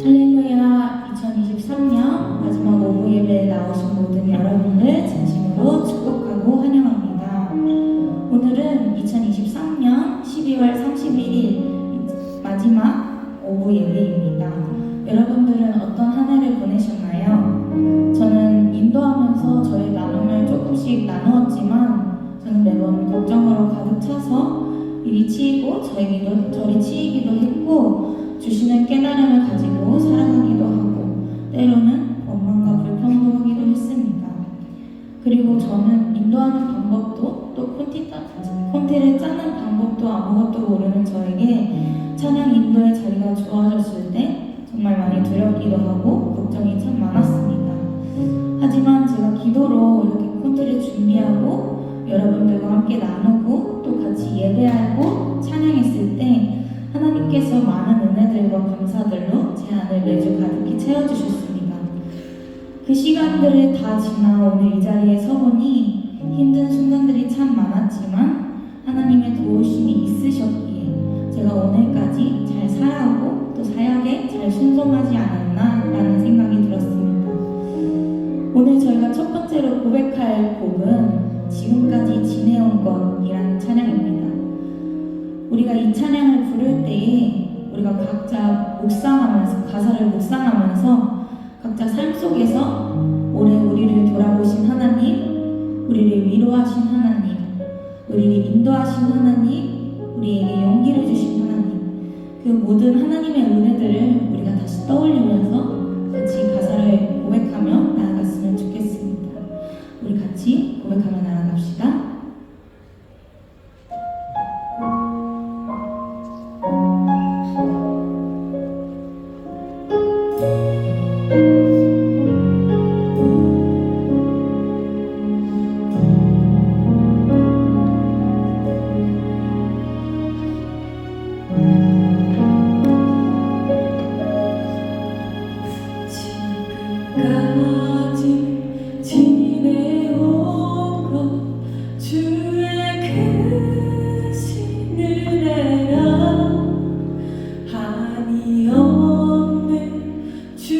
할렐루야. 2023년 마지막 오후 예배에 나오신 모든 여러분들 진심으로 축복하고 환영합니다. 오늘은 2023년 12월 31일 마지막 오후 예배입니다. 여러분들은 어떤 한 해를 보내셨나요? 저는 인도하면서 저의 나눔을 조금씩 나누었지만 저는 매번 걱정으로 가득 차서 이리 치이고 저리 치이기도 했고 주시는 깨달음을 가지고 살아가기도 하고 때로는 원망과 불평도 하기도 했습니다. 그리고 저는 인도하는 방법도 또 콘티를 짜는 방법도 아무것도 모르는 저에게 찬양 인도의 자리가 주어졌을 때 정말 많이 두렵기도 하고 걱정이 참 많았습니다. 하지만 제가 기도로 이렇게 콘티를 준비하고 여러분들과 함께 나누고 또 같이 예배하고 찬양했을 때 하나님께서 많은 은혜들과 감사들로 제 안을 매주 가득히 채워주셨습니다. 그 시간들을 다 지나 오늘 이 자리에 서보니 힘든 순간들이 참 많았지만 하나님의 도우심이 있으셨기에 제가 오늘까지 잘 살아오고 또 사역에 잘 순종하지 않았나라는 생각이 들었습니다. 오늘 저희가 첫 번째로 고백할 곡은 지금까지 지내온 것이라는 찬양입니다. 우리가 이 찬양을 부를 때에 우리가 각자 가사를 묵상하면서 각자 삶 속에서 올해 우리를 돌아보신 하나님, 우리를 위로하신 하나님, 우리를 인도하신 하나님, 우리에게 용기를 주신 하나님, 그 모든 하나님의 은혜들을 우리가 다시 떠올리면서 같이 가사를 고백하며 나아갔으면 좋겠습니다. 우리 같이 고백하며 나아갑시다. 주의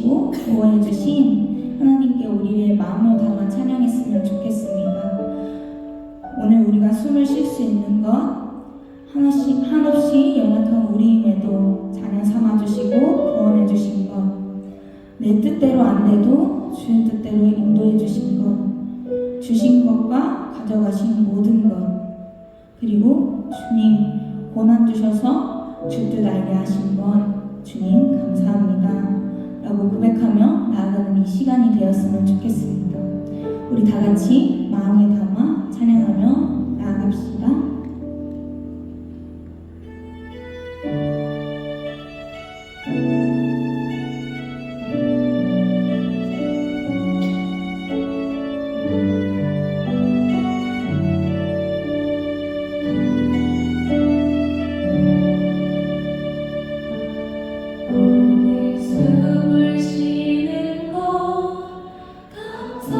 주시고 보호해 주신 하나님께 우리의 마음을 담아 찬양했으면 좋겠습니다. 오늘 우리가 숨을 쉴 수 있는 것 하나씩 한없이 연약한 우리임에도 자녀 삼아 주시고 구원해 주신 것, 내 뜻대로 안 돼도 주의 뜻대로 인도해 주신 것, 주신 것과 가져가신 모든 것, 그리고 주님 고난 주셔서 주 뜻 알게 하신 것 주님 감사합니다 라고 고백하며 나아가는 이 시간이 되었으면 좋겠습니다. 우리 다 같이 마음에 담아 찬양하며 나아갑시다. 오늘 숨을 쉬는 것 감사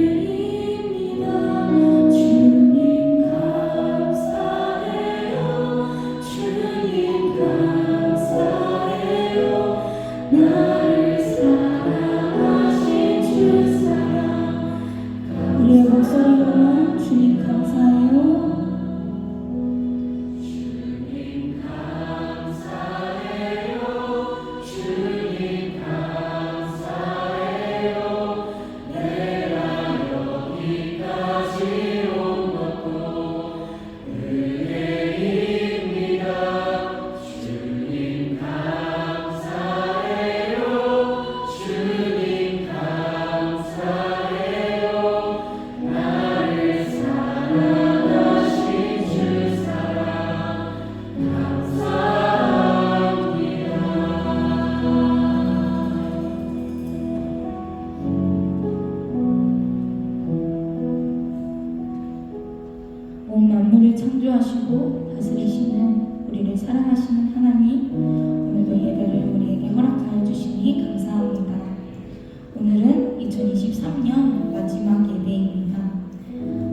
은혜입니다. 주님 감사해요. 주님 감사해요. 나를 사랑하신 주 사랑. 우리의 목소리로는 주님 감사해요. 주님 감사해요. 주님 감사해요. 내가 여기까지 온 것도 은혜입니다. 주님 감사해요. 주님 감사해요. 나를 사랑하신 주 사랑 감사합니다. 온 만물을 창조하시고 다스리시는 우리를 사랑하시는 하나님, 오늘도 예배를 우리에게 허락하여 주시니 감사합니다. 오늘은 2023년 마지막 예배입니다.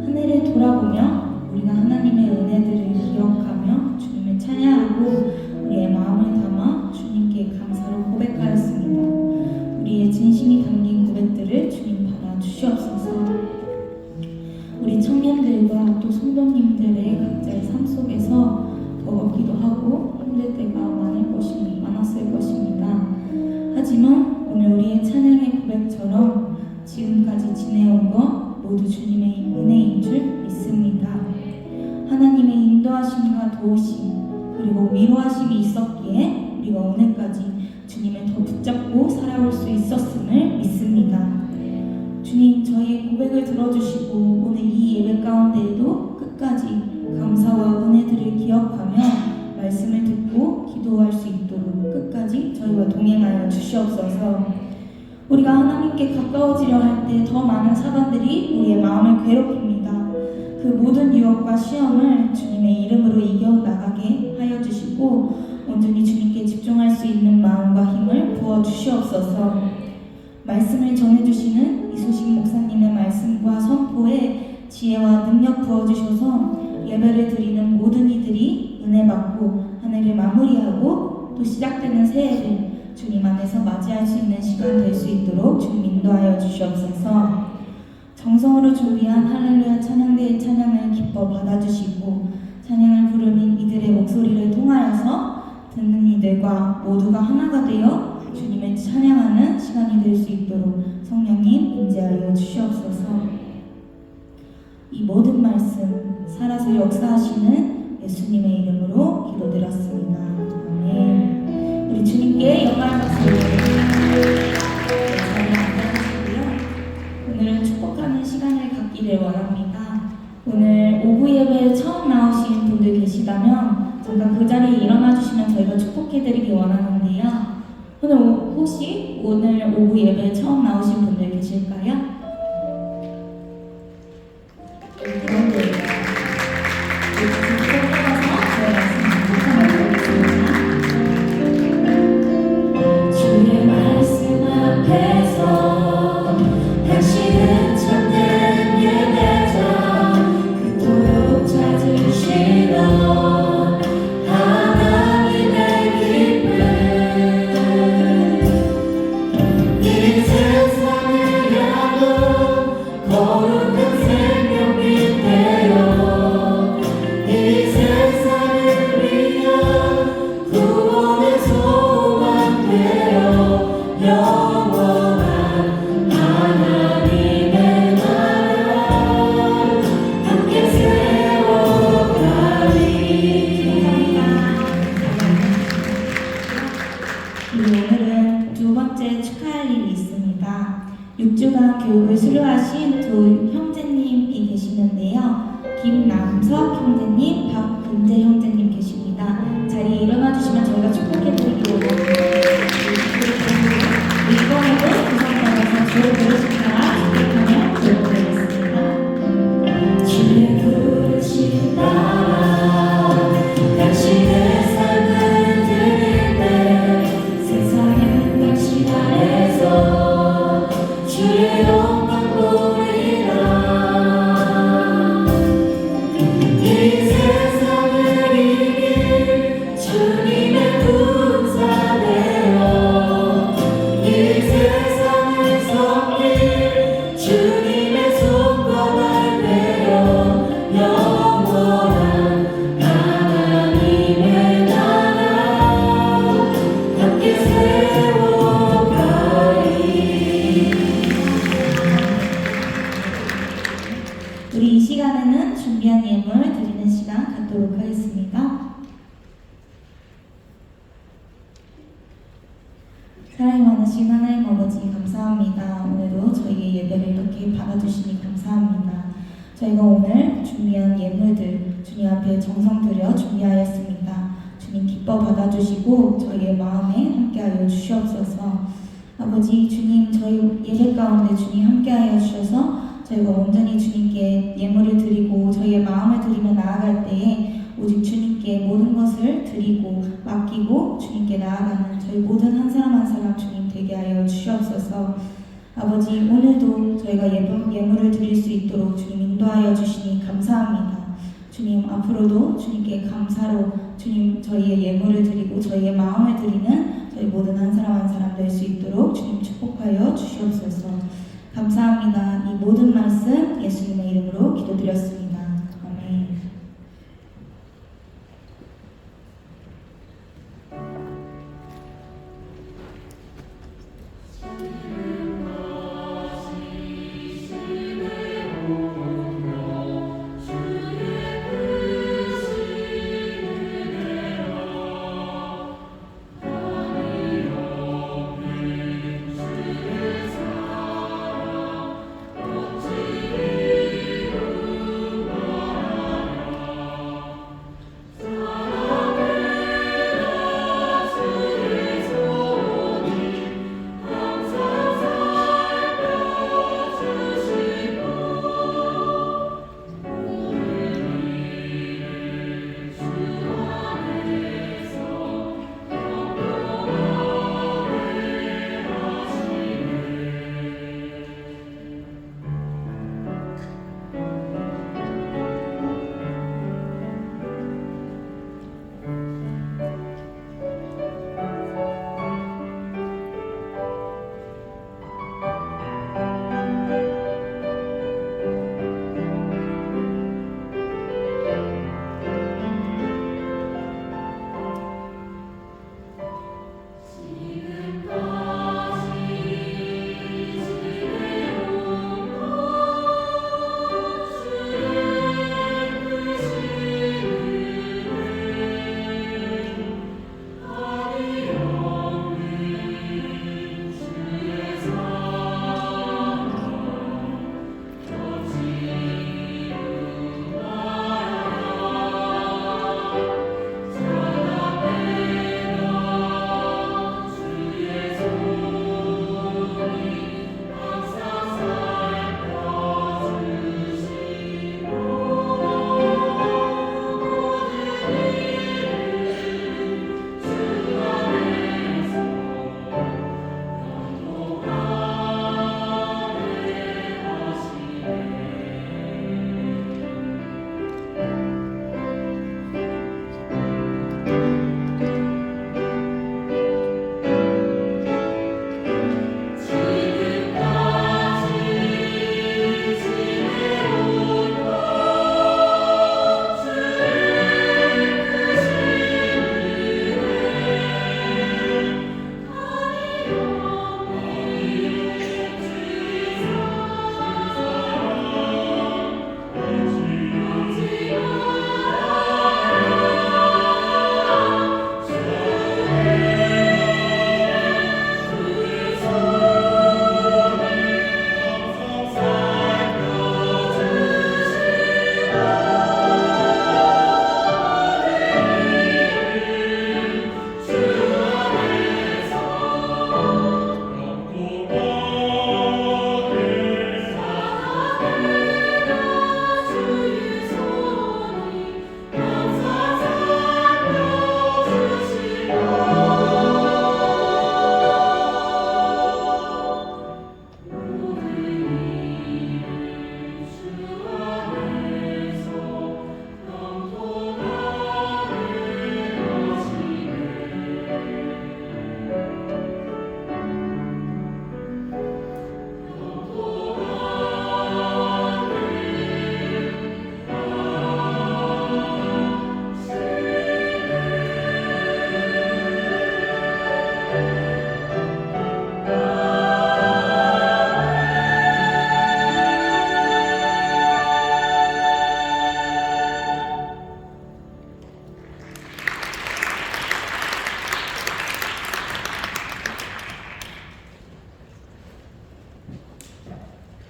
한 해를 돌아보며 우리가 하나님의 은혜들을 기억하며 주님을 찬양하고 우리의 마음을 담아 주님께 감사로 고백하였습니다. 우리의 진심이 담긴 고백들을 주님 받아 주시옵소서. 우리 청년들과 또 성도님들의 각자의 삶 속에서 버겁기도 하고 힘들 때가 많았을 것입니다. 하지만 오늘 우리의 찬양의 고백처럼 지금까지 지내온 것 모두 주님의 은혜인 줄 믿습니다. 하나님의 인도하심과 도우심 그리고 위로하심이 있었기에 우리가 오늘까지 주님을 더 붙잡고 살아올 수 있었음을 믿습니다. 주님, 저희의 고백을 들어주시고 오늘 이 예배 가운데에도 끝까지 감사와 은혜들을 기억하며 말씀을 듣고 기도할 수 있도록 끝까지 저희와 동행하여 주시옵소서. 우리가 하나님께 가까워지려 할 때 더 많은 사단들이 우리의 마음을 괴롭힙니다. 그 모든 유혹과 시험을 주님의 이름으로 이겨나가게 하여 주시고 온전히 주님께 집중할 수 있는 마음과 힘을 부어주시옵소서. 말씀을 전해주시는 이소식 목사님의 말씀과 선포에 지혜와 능력 부어주셔서 예배를 드리는 모든 이들이 은혜 받고 한 해를 마무리하고 또 시작되는 새해를 주님 안에서 맞이할 수 있는 시간 될 수 있도록 주님 인도하여 주시옵소서. 정성으로 준비한 할렐루야 찬양대의 찬양을 기뻐 받아주시고 찬양을 부르는 이들의 목소리를 통하여서 듣는 이들과 모두가 하나가 되어 주님을 찬양하는 시간이 될 수 있도록 성령님 임재하여 주시옵소서. 이 모든 말씀 살아서 역사하시는 예수님의 이름으로 기도드렸습니다. 아멘. 우리 주님께 영광을 받습니다. 자리에 앉아주시고요. 오늘은 축복하는 시간을 갖기를 원합니다. 오늘 오후 예배에 처음 나오신 분들 계시다면 잠깐 그 자리에 일어나 주시면 저희가 축복해드리기 원하는데요. 혹시 오늘 오후 예배에 처음 나오신 분들 계실까요? 주의 말씀 앞에서 당신은 참된 예배자 그토록 찾으시던 하나님의 기쁨 이 세상을 향한 거룩한 생명이 되어 이 세상을 위한 구원의 소망 되어 영원한 하나님의 나라 함께 세워가리. 오늘은 두 번째 축하할 일이 있습니다. 6주간 교육을 수료하신 두 형제님이 계시는데요. 김남석 형제님, 박금재 형제님 계십니다. 자리에 일어나 주시면 저희가 축복해드리기 원합니다. 이번에도 구성원에서 주를 부르신다 축복하며 기도드리겠습니다. 주의 부르신 따라 당신의 삶을 드릴 때 세상은 당신 안에서 주의 영광과 사랑하신 하나님 아버지 감사합니다. 오늘도 저희의 예배를 이렇게 받아주시니 감사합니다. 저희가 오늘 준비한 예물들 주님 앞에 정성 들여 준비하였습니다. 주님 기뻐 받아주시고 저희의 마음에 함께하여 주시옵소서. 아버지 주님 저희 예배 가운데 주님 함께하여 주셔서 저희가 온전히 주님께 예물을 드리고 저희의 마음을 드리며 나아갈 때에 오직 주님께 모든 것을 드리고 맡기고 주님께 나아가는 저희 모든 한 사람 한 사람 주님 되게 하여 주시옵소서. 아버지 오늘도 저희가 예물을 드릴 수 있도록 주님 인도하여 주시니 감사합니다. 주님 앞으로도 주님께 감사로 주님 저희의 예물을 드리고 저희의 마음을 드리는 저희 모든 한 사람 한 사람 될 수 있도록 주님 축복하여 주시옵소서. 감사합니다. 이 모든 말씀 예수님의 이름으로 기도드렸습니다. 아멘.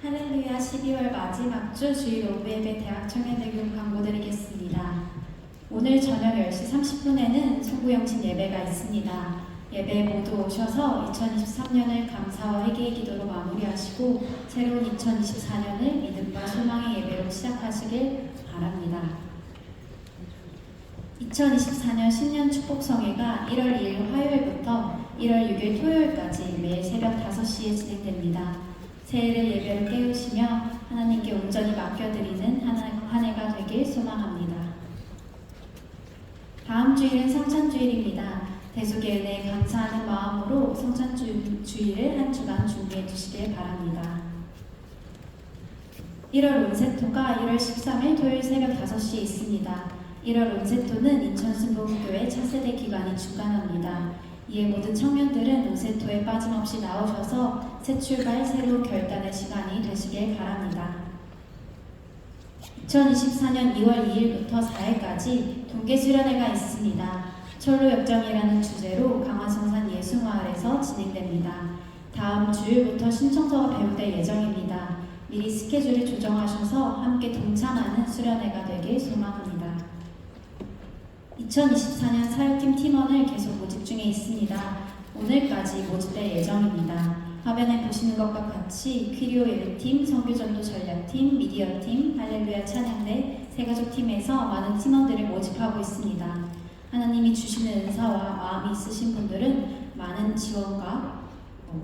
할렐루야 12월 마지막 주 주일 오브예배 대학 청년대교 광고 드리겠습니다. 오늘 저녁 10시 30분에는 송구영신 예배가 있습니다. 예배 모두 오셔서 2023년을 감사와 회개의 기도로 마무리하시고 새로운 2024년을 믿음과 소망의 예배로 시작하시길 바랍니다. 2024년 신년 축복성회가 1월 2일 화요일부터 1월 6일 토요일까지 매일 새벽 5시에 진행됩니다. 새해를 예배로 깨우시며 하나님께 온전히 맡겨드리는 한 해가 되길 소망합니다. 다음 주일은 성찬주일입니다. 대속의 은혜에 감사하는 마음으로 성찬주일을 한 주간 준비해 주시길 바랍니다. 1월 온세토가 1월 13일 토요일 새벽 5시에 있습니다. 1월 온세토는 인천순복음교회 차세대 기관이 주관합니다. 이에 모든 청년들은 온세토에 빠짐없이 나오셔서 새 출발, 새로운 결단의 시간이 되시길 바랍니다. 2024년 2월 2일부터 4일까지 동계수련회가 있습니다. 철로역정이라는 주제로 강화성산 예수마을에서 진행됩니다. 다음 주일부터 신청서가 배부될 예정입니다. 미리 스케줄을 조정하셔서 함께 동참하는 수련회가 되길 소망합니다. 2024년 사역팀 팀원을 계속 모집 중에 있습니다. 오늘까지 모집될 예정입니다. 화면에 보시는 것과 같이 퀴리오 예배팀, 선교전도 전략팀, 미디어팀, 할렐루야 찬양대, 새가족팀에서 많은 팀원들을 모집하고 있습니다. 하나님이 주시는 은사와 마음이 있으신 분들은 많은 지원과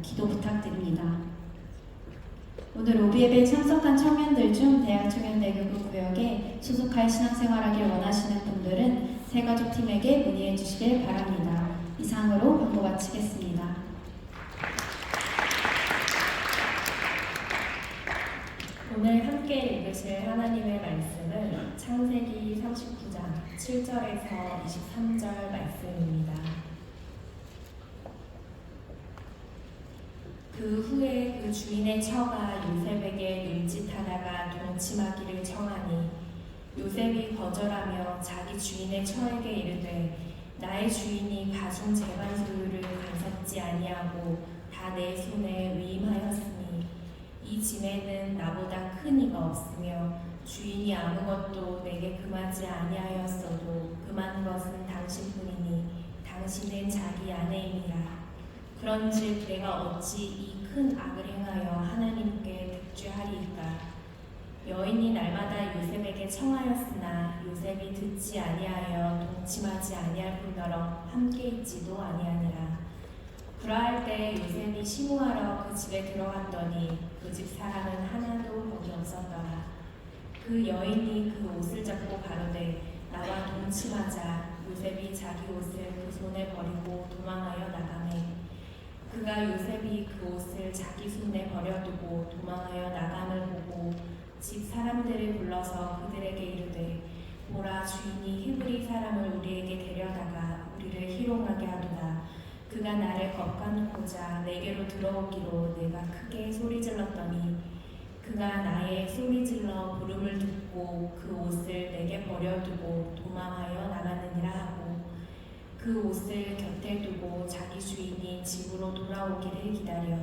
기도 부탁드립니다. 오늘 오비예배에 참석한 청년들 중 대학청년대교구 구역에 소속할 신앙생활하길 원하시는 분들은 새가족팀에게 문의해 주시길 바랍니다. 이상으로 광고 마치겠습니다. 오늘 함께 읽으실 하나님의 말씀은 창세기 39장 7절에서 23절 말씀입니다. 그 후에 그 주인의 처가 요셉에게 눈짓하다가 동침하기를 청하니 요셉이 거절하며 자기 주인의 처에게 이르되 나의 주인이 가중 재반 소유를 간섭지 아니하고 다 내 손에 위임하였으니 이 짐에는 나보다 큰 이가 없으며 주인이 아무것도 내게 금하지 아니하였어도 금한 것은 당신뿐이니 당신은 자기 아내이니라. 그런즉 내가 어찌 이 큰 악을 행하여 하나님께 득죄하리이까. 여인이 날마다 요셉에게 청하였으나 요셉이 듣지 아니하여 동침하지 아니할 뿐더러 함께 있지도 아니하니라. 그러할 때 요셉이 시무하러 그 집에 들어갔더니 그 집 사람은 하나도 거기 없었더라. 그 여인이 그 옷을 잡고 가로되 나와 동침하자. 요셉이 자기 옷을 그 손에 버리고 도망하여 나가매. 그가 요셉이 그 옷을 자기 손에 버려두고 도망하여 나감을 보고 집 사람들을 불러서 그들에게 이르되 보라 주인이 히브리 사람을 우리에게 데려다가 우리를 희롱하게 하도다. 그가 나를 겁간고자 내게로 들어오기로 내가 크게 소리질렀더니 그가 나의 소리질러 부름을 듣고 그 옷을 내게 버려두고 도망하여 나갔느니라 하고 그 옷을 곁에 두고 자기 주인이 집으로 돌아오기를 기다려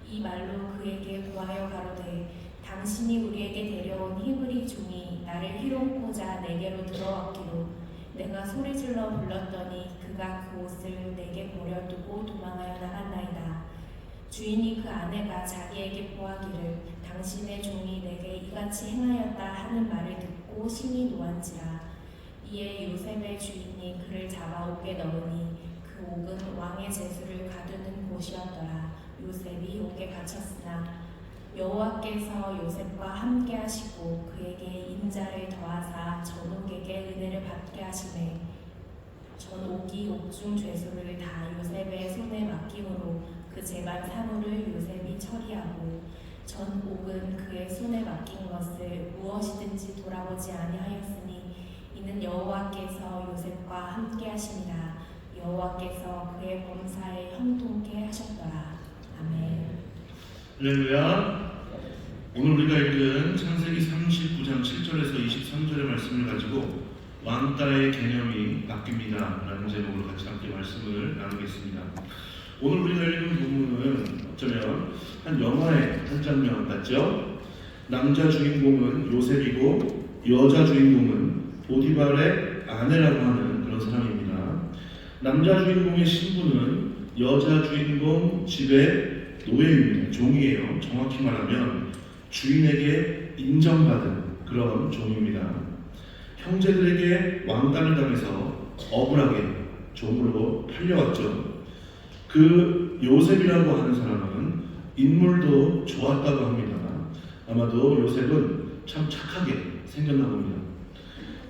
이 말로 그에게 고하여 가로되 당신이 우리에게 데려온 히브리 종이 나를 희롱코자 내게로 들어왔기로 내가 소리질러 불렀더니 그가 그 옷을 내게 버려두고 도망하여 나갔나이다. 주인이 그 아내가 자기에게 고하기를 당신의 종이 내게 이같이 행하였다 하는 말을 듣고 심히 노한지라. 이에 요셉의 주인이 그를 잡아 옥에 넣으니 그 옥은 왕의 제수를 가두는 곳이었더라. 요셉이 옥에 갇혔으나 여호와께서 요셉과 함께 하시고 그에게 인자를 더하사 전 옥에게 은혜를 받게 하시매 전 옥이 옥중 죄수를 다 요셉의 손에 맡김으로 그 재반 사물을 요셉이 처리하고 전 옥은 그의 손에 맡긴 것을 무엇이든지 돌아보지 아니하였으니 이는 여호와께서 요셉과 함께 하시니라. 여호와께서 그의 범사에 형통케 하셨더라. 아멘. 할렐루야. 오늘 우리가 읽은 창세기 39장 7절에서 23절의 말씀을 가지고 왕따의 개념이 바뀝니다 라는 제목으로 같이 함께 말씀을 나누겠습니다. 오늘 우리가 읽은 부분은 어쩌면 한 영화의 한 장면 같죠? 남자 주인공은 요셉이고 여자 주인공은 보디발의 아내라고 하는 그런 사람입니다. 남자 주인공의 신부는 여자 주인공 집의 노예입니다. 종이에요. 정확히 말하면 주인에게 인정받은 그런 종입니다. 형제들에게 왕따를 당해서 억울하게 종으로 팔려왔죠. 그 요셉이라고 하는 사람은 인물도 좋았다고 합니다. 아마도 요셉은 참 착하게 생겼나 봅니다.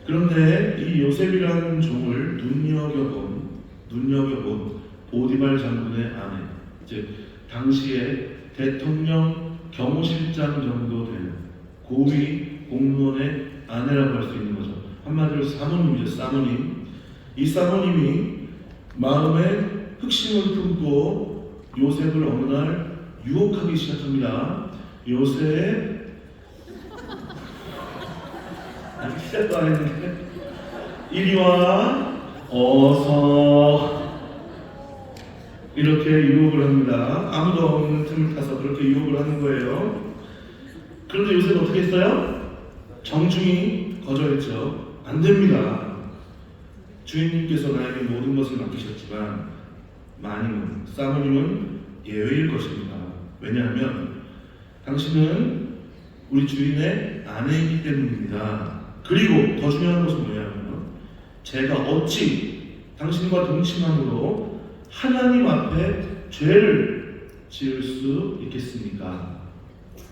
그런데 이 요셉이라는 종을 눈여겨본 보디발 장군의 아내, 즉 당시에 대통령 경호실장 정도 되는 고위 공무원의 아내라고 할 수 있는 거죠. 한마디로 사모님이죠. 사모님. 이 사모님이 마음에 흑심을 품고 요셉을 어느 날 유혹하기 시작합니다. 요셉, 시작도 안 했는데 이리 와, 어서, 이렇게 유혹을 합니다. 아무도 없는 틈을 타서 그렇게 유혹을 하는 거예요. 그런데 요셉은 어떻게 했어요? 정중히 거절했죠. 안 됩니다. 주인님께서 나에게 모든 것을 맡기셨지만 마님은, 사모님은 예외일 것입니다. 왜냐하면 당신은 우리 주인의 아내이기 때문입니다. 그리고 더 중요한 것은 뭐냐면 제가 어찌 당신과 동침함으로 하나님 앞에 죄를 지을 수 있겠습니까?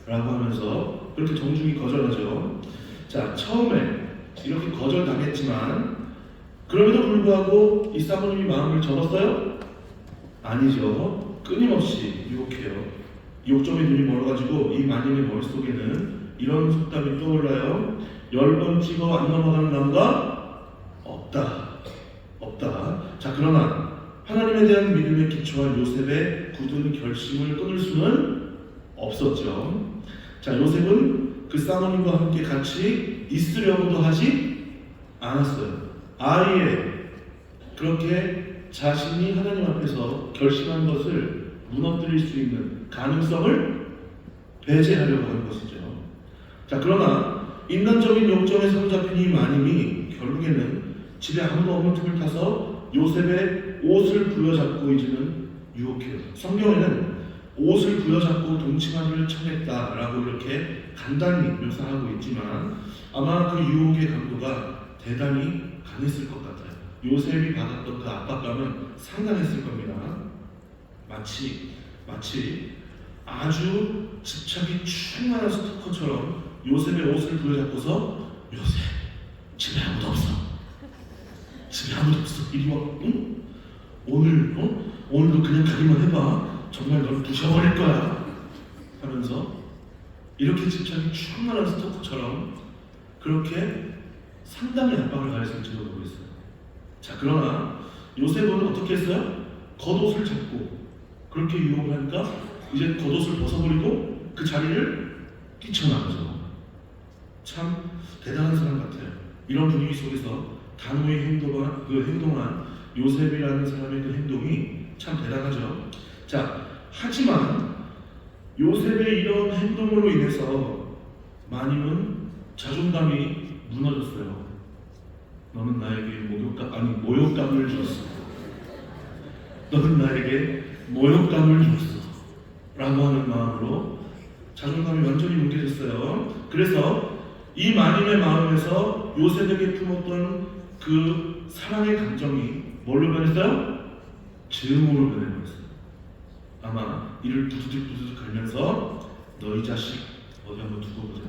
라고 하면서 그렇게 정중히 거절하죠. 자, 처음에 이렇게 거절당했지만 그럼에도 불구하고 이 사모님이 마음을 접었어요? 아니죠. 끊임없이 유혹해요. 욕점에 눈이 멀어가지고 이 마님의 머릿속에는 이런 속담이 떠올라요. 10번 찍어 안 넘어가는 나무가 없다. 자, 그러나 하나님에 대한 믿음에 기초한 요셉의 굳은 결심을 끊을 수는 없었죠. 자, 요셉은 그 사모님과 함께 같이 있으려고도 하지 않았어요. 아예 그렇게 자신이 하나님 앞에서 결심한 것을 무너뜨릴 수 있는 가능성을 배제하려고 하는 것이죠. 자, 그러나 인간적인 욕정에 사로잡힌 이 마님이 결국에는 집에 아무도 없는 틈을 타서 요셉의 옷을 부여잡고 이제는 유혹해요. 성경에는 옷을 부여잡고 동침하기를 청했다라고 이렇게 간단히 묘사하고 있지만 아마 그 유혹의 강도가 대단히 강했을 것 같아요. 요셉이 받았던 그 압박감은 상당했을 겁니다. 마치 아주 집착이 충만한 스토커처럼 요셉의 옷을 부여잡고서 요셉, 집에 아무도 없어. 이리 와. 응? 오늘도 그냥 가기만 해봐. 정말 널 부셔버릴 거야. 하면서 이렇게 집착이 충만한 스토커처럼 그렇게 상당히 압박을 가했을지도 모르겠어요. 자, 그러나 요셉은 어떻게 했어요? 겉옷을 잡고 그렇게 유혹을 하니까 이제 겉옷을 벗어버리고 그 자리를 뛰쳐나가죠. 참 대단한 사람 같아요. 이런 분위기 속에서 단호히 행동한 요셉이라는 사람의 그 행동이 참 대단하죠. 자, 하지만 요셉의 이런 행동으로 인해서 마님은 자존감이 무너졌어요. 너는 나에게 모욕감을 줬어. 너는 나에게 모욕감을 줬어. 라고 하는 마음으로 자존감이 완전히 뭉개졌어요. 그래서 이 마님의 마음에서 요셉에게 품었던 그 사랑의 감정이 뭘로 변했어요? 증오로 변해버렸어요. 아마 이를 부두둑 걸면서 너 이 자식 어디 한번 두고 보자.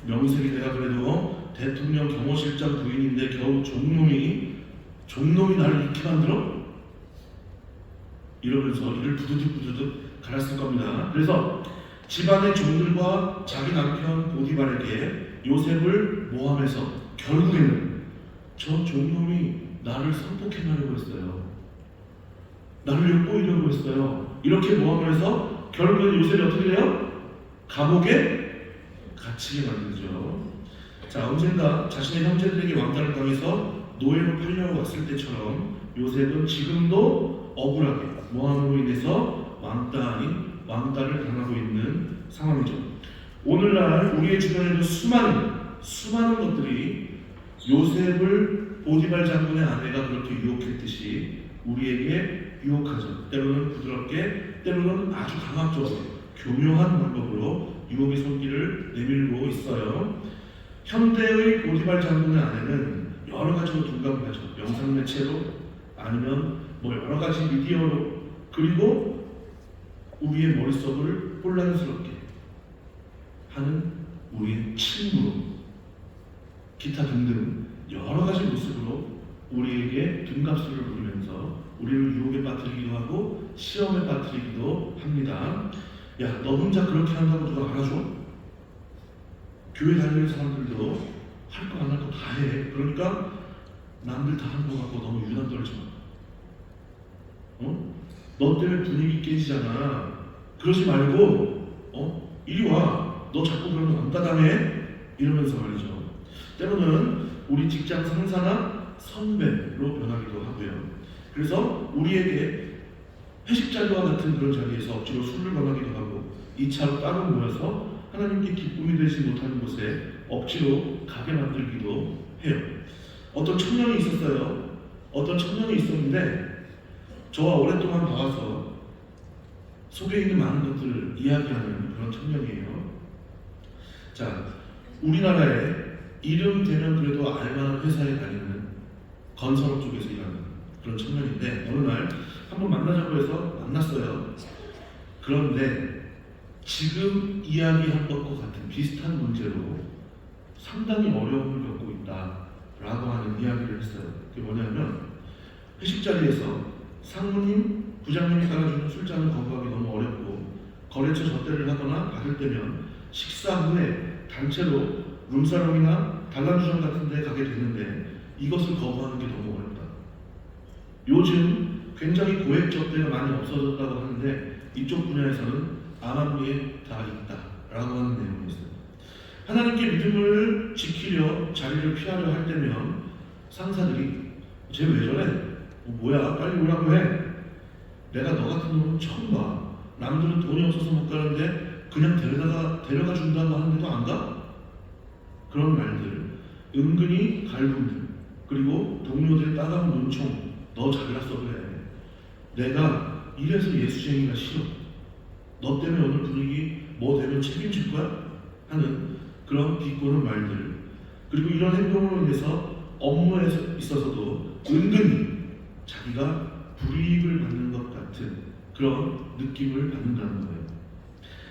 명색이 내가 그래도 대통령 경호실장 부인인데 겨우 종놈이 나를 이렇게 만들어? 이러면서 이를 부두둑 갈았을 겁니다. 그래서 집안의 종들과 자기 남편 보디발에게 요셉을 모함해서 결국에는 저 종놈이 나를 성폭행하려고 했어요. 나를 엿보이려고 했어요. 이렇게 모함을 해서 결국에는 요셉이 어떻게 돼요? 감옥에 갇히게 만들죠. 자, 언젠가 자신의 형제들에게 왕따를 당해서 노예로 팔려왔을 때처럼 요셉은 지금도 억울하게 모함으로 인해서 왕따 아닌 왕따를 당하고 있는 상황이죠. 오늘날 우리의 주변에도 수많은 것들이 요셉을 보디발 장군의 아내가 그렇게 유혹했듯이 우리에게 유혹하죠. 때로는 부드럽게, 때로는 아주 강압적으로, 교묘한 방법으로 유혹의 손길을 내밀고 있어요. 현대의 보디발 장군의 아내는 여러 가지로 둔갑을 하죠. 영상 매체로, 아니면 뭐 여러 가지 미디어로, 그리고 우리의 머릿속을 혼란스럽게 하는 우리의 친구로, 기타 등등 여러 가지 모습으로 우리에게 둔갑술을 부리면서 우리를 유혹에 빠뜨리기도 하고 시험에 빠뜨리기도 합니다. 야, 너 혼자 그렇게 한다고 누가 알아줘? 교회 다니는 사람들도 할 거 안 할 거 다 해. 그러니까 남들 다 하는 거 갖고 너무 유난 떨지 마. 너 때문에 분위기 깨지잖아. 그러지 말고 이리 와. 너 자꾸 그러면 왕따당해. 이러면서 말이죠. 때로는 우리 직장 상사나 선배로 변하기도 하고요. 그래서 우리에게 회식 자리와 같은 그런 자리에서 억지로 술을 권하기도 하고 2차로 따로 모여서 하나님께 기쁨이 되지 못하는 곳에 억지로 가게 만들기도 해요. 어떤 청년이 있었어요. 어떤 청년이 있었는데 저와 오랫동안 봐와서 속에 있는 많은 것들을 이야기하는 그런 청년이에요. 자, 우리나라에 이름 되면 그래도 알만한 회사에 다니는 건설업 쪽에서 일하는 그런 청년인데 어느 날 한번 만나자고 해서 만났어요. 그런데 지금 이야기한 것과 같은 비슷한 문제로 상당히 어려움을 겪고 있다라고 하는 이야기를 했어요. 그게 뭐냐면 회식 자리에서 상무님, 부장님이 따라주는 술잔을 거부하기 너무 어렵고 거래처 접대를 하거나 받을 때면 식사 후에 단체로 룸사롱이나 단란주점 같은 데 가게 되는데 이것을 거부하는 게 너무 어렵다. 요즘 굉장히 고액 접대가 많이 없어졌다고 하는데 이쪽 분야에서는 암암리에 다 있다라고 하는 내용이 있어요. 하나님께 믿음을 지키려 자리를 피하려 할 때면 상사들이 쟤 왜 저래? 뭐야? 빨리 오라고 해. 내가 너 같은 놈은 처음 봐. 남들은 돈이 없어서 못 가는데 그냥 데려가 준다고 하는데도 안 가? 그런 말들, 은근히 갈굼들, 그리고 동료들의 따가운 눈총, 너 잘났어 그래. 내가 이래서 예수쟁이가 싫어. 너 때문에 오늘 분위기 뭐 되면 책임질 거야? 하는 그런 비꼬는 말들, 그리고 이런 행동으로 인해서 업무에 있어서도 은근히 자기가 불이익을 받는 것 같은 그런 느낌을 받는다는 거예요.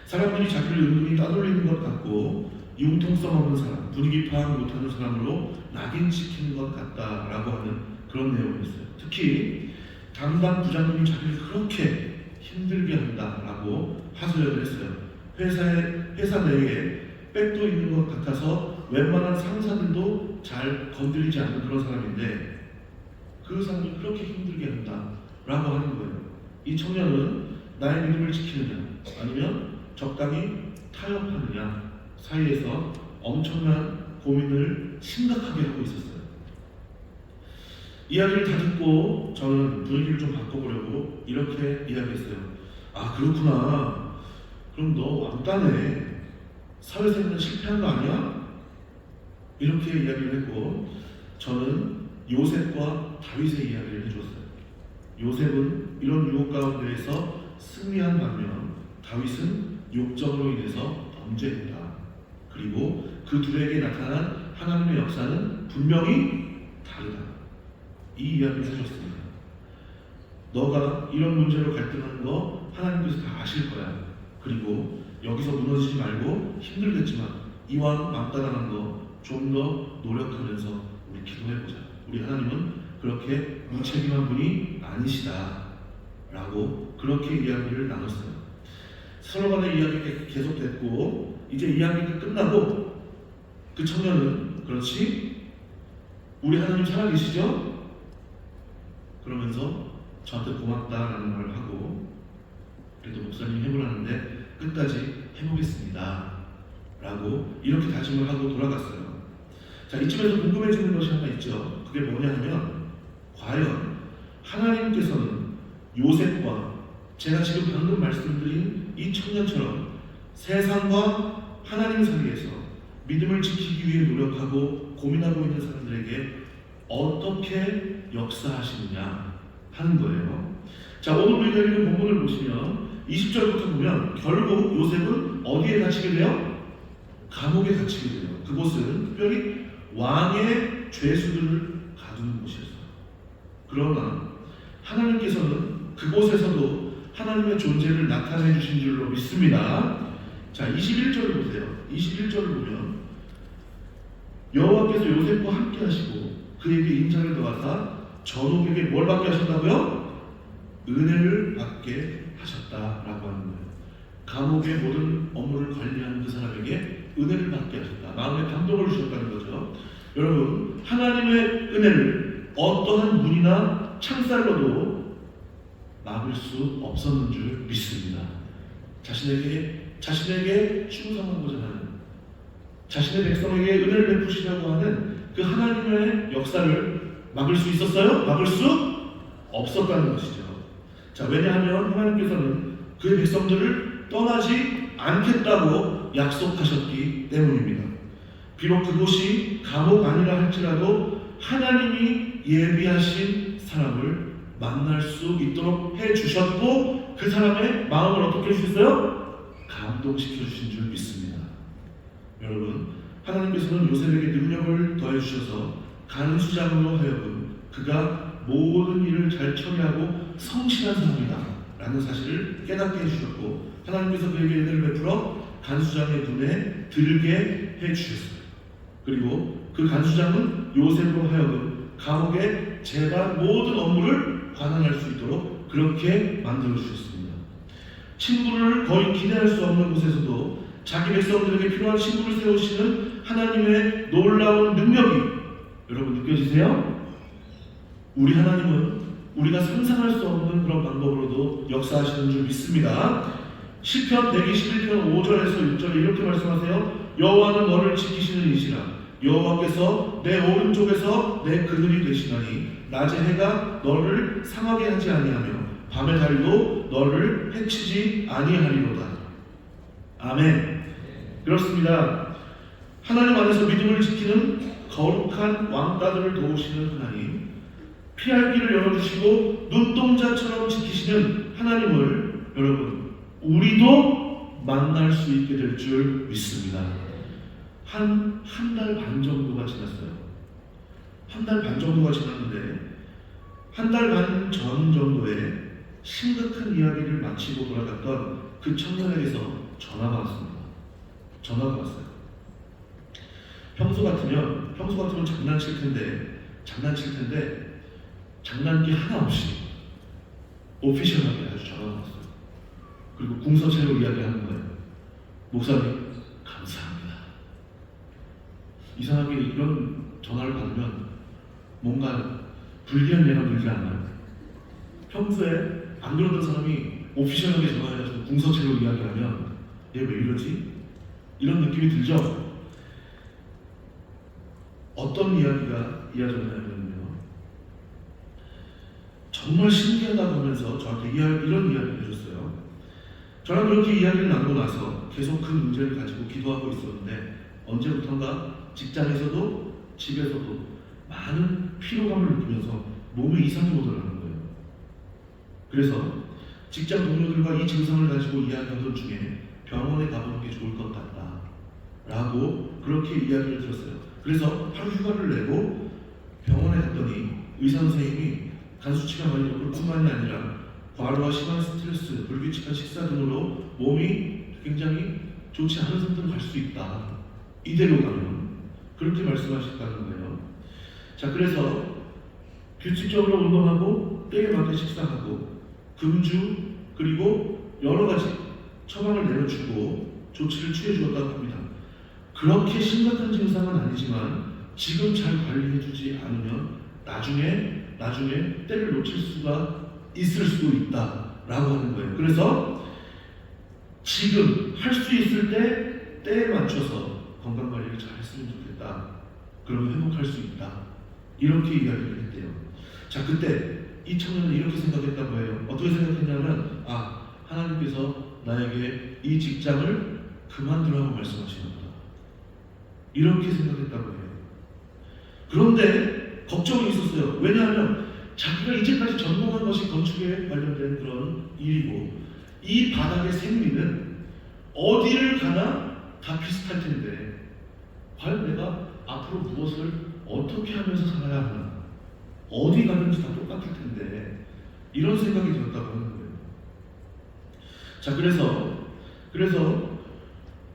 사람들이 자기를 은근히 따돌리는 것 같고 융통성 없는 사람, 분위기 파악 못하는 사람으로 낙인시키는 것 같다라고 하는 그런 내용이 있어요. 특히 담당 부장님이 자기를 그렇게 힘들게 한다라고 하소연을 했어요. 회사 내에 백도 있는 것 같아서 웬만한 상사들도 잘 건드리지 않는 그런 사람인데 그 사람이 그렇게 힘들게 한다라고 하는 거예요. 이 청년은 나의 믿음을 지키느냐 아니면 적당히 타협하느냐 사이에서 엄청난 고민을 심각하게 하고 있었어요. 이야기를 다 듣고 저는 분위기를 좀 바꿔보려고 이렇게 이야기했어요. 아, 그렇구나. 그럼 너 왕따네. 사회생활은 실패한 거 아니야? 이렇게 이야기를 했고 저는 요셉과 다윗의 이야기를 해줬어요. 요셉은 이런 유혹 가운데에서 승리한 반면 다윗은 욕정으로 인해서 범죄했다. 그리고 그 둘에게 나타난 하나님의 역사는 분명히 다르다. 이 이야기를 해줬습니다. 너가 이런 문제로 갈등하는 거 하나님께서 다 아실 거야. 그리고 여기서 무너지지 말고 힘들겠지만 이왕 왕따당한 거 좀 더 노력하면서 우리 기도해보자. 우리 하나님은 그렇게 무책임한 분이 아니시다 라고 그렇게 이야기를 나눴어요. 서로 간의 이야기가 계속됐고 이제 이야기가 끝나고 그 청년은 그렇지? 우리 하나님 살아계시죠? 그러면서 저한테 고맙다라는 말을 하고 그래도 목사님 해보라는데 끝까지 해보겠습니다 라고 이렇게 다짐을 하고 돌아갔어요. 자, 이쯤에서 궁금해지는 것이 하나 있죠. 그게 뭐냐 하면 과연 하나님께서는 요셉과 제가 지금 방금 말씀드린 이 청년처럼 세상과 하나님 사이에서 믿음을 지키기 위해 노력하고 고민하고 있는 사람들에게 어떻게 역사하시느냐 하는 거예요. 자, 오늘 우리가 읽은 본문을 보시면 20절부터 보면 결국 요셉은 어디에 갇히게 돼요? 감옥에 갇히게 돼요. 그곳은 특별히 왕의 죄수들을 가두는 곳이었어요. 그러나 하나님께서는 그곳에서도 하나님의 존재를 나타내 주신 줄로 믿습니다. 자, 21절을 보세요. 21절을 보면 여호와께서 요셉과 함께 하시고 그에게 인자를 더하사 전옥에게 뭘 받게 하셨다고요? 은혜를 받게 하셨다라고 하는 거예요. 감옥의 모든 업무를 관리하는 그 사람에게 은혜를 받게 하셨다. 마음에 감동을 주셨다는 거죠. 여러분, 하나님의 은혜를 어떠한 문이나 창살로도 막을 수 없었는 줄 믿습니다. 자신에게 충성하고자 하는, 자신의 백성에게 은혜를 베푸시려고 하는 그 하나님의 역사를 막을 수 있었어요? 막을 수 없었다는 것이죠. 자, 왜냐하면 하나님께서는 그의 백성들을 떠나지 않겠다고 약속하셨기 때문입니다. 비록 그곳이 감옥 아니라 할지라도 하나님이 예비하신 사람을 만날 수 있도록 해주셨고 그 사람의 마음을 어떻게 해주셨어요? 감동시켜 주신 줄 믿습니다. 여러분, 하나님께서는 요셉에게 능력을 더해주셔서 간수장으로 하여금 그가 모든 일을 잘 처리하고 성실한 사람이다 라는 사실을 깨닫게 해주셨고 하나님께서 그에게 은혜를 베풀어 간수장의 눈에 들게 해주셨어요. 그리고 그 간수장은 요셉으로 하여금 감옥의 재반 모든 업무를 관할할 수 있도록 그렇게 만들어 주셨습니다. 친구를 거의 기대할 수 없는 곳에서도 자기 백성들에게 필요한 친구를 세우시는 하나님의 놀라운 능력이 여러분 느껴지세요? 우리 하나님은 우리가 상상할 수 없는 그런 방법으로도 역사하시는 줄 믿습니다. 시편 121편 5절에서 6절에 이렇게 말씀하세요. 여호와는 너를 지키시는 이시라. 여호와께서 내 오른쪽에서 내 그늘이 되시나니 낮의 해가 너를 상하게 하지 아니하며 밤의 달도 너를 해치지 아니하리로다. 아멘. 그렇습니다. 하나님 안에서 믿음을 지키는 거룩한 왕따들을 도우시는 하나님, 피할 길을 열어주시고 눈동자처럼 지키시는 하나님을 여러분 우리도 만날 수 있게 될 줄 믿습니다. 한 달 반 정도가 지났어요. 한 달 반 정도가 지났는데 한 달 반 전 정도에 심각한 이야기를 마치고 돌아갔던 그 청년에게서 전화가 왔습니다. 전화가 왔어요. 평소 같으면 장난칠 텐데 장난기 하나 없이 오피셜하게 아주 전화가 왔어요. 그리고 궁서체로 이야기하는 거예요. 목사님 감사합니다. 이상하게 이런 전화를 받으면 뭔가 불리한 예감 들지 않나요? 평소에 안 그러던 사람이 오피셜하게 전화해가지고 궁서체로 이야기하면 얘 왜 이러지? 이런 느낌이 들죠? 어떤 이야기가 이어졌냐면요, 정말 신기하다고 하면서 저한테 이런 이야기를 해줬어요. 저랑 그렇게 이야기를 나누고 나서 계속 그 문제를 가지고 기도하고 있었는데 언제부턴가 직장에서도 집에서도 많은 피로감을 느끼면서 몸이 이상이 오더라는 거예요. 그래서 직장 동료들과 이 증상을 가지고 이야기하던 중에 병원에 가보는 게 좋을 것 같다 라고 그렇게 이야기를 들었어요. 그래서 하루 휴가를 내고 병원에 갔더니 의사 선생님이 간 수치가 많이 높을 뿐만이 아니라 과로와 심한 스트레스, 불규칙한 식사 등으로 몸이 굉장히 좋지 않은 상태로 갈 수 있다. 이대로 가면 그렇게 말씀하셨다는 거예요. 자, 그래서 규칙적으로 운동하고 때에 맞게 식사하고 금주 그리고 여러 가지 처방을 내려주고 조치를 취해 주었다고 합니다. 그렇게 심각한 증상은 아니지만 지금 잘 관리해주지 않으면 나중에 때를 놓칠 수가 있을 수도 있다라고 하는 거예요. 그래서 지금 할 수 있을 때에 맞춰서 건강 관리를 잘 했으면 좋겠다. 그러면 회복할 수 있다. 이렇게 이야기를 했대요. 자, 그때 이 청년은 이렇게 생각했다고 해요. 어떻게 생각했냐면 하나님께서 나에게 이 직장을 그만두라고 말씀하시는구나. 이렇게 생각했다고 해요. 그런데 걱정이 있었어요. 왜냐하면 자기가 이제까지 전공한 것이 건축에 관련된 그런 일이고 이 바닥의 생리는 어디를 가나 다 비슷할 텐데 과연 내가 앞으로 무엇을 어떻게 하면서 살아야 하나, 어디 가든지 다 똑같을 텐데 이런 생각이 들었다고 하는 거예요. 자, 그래서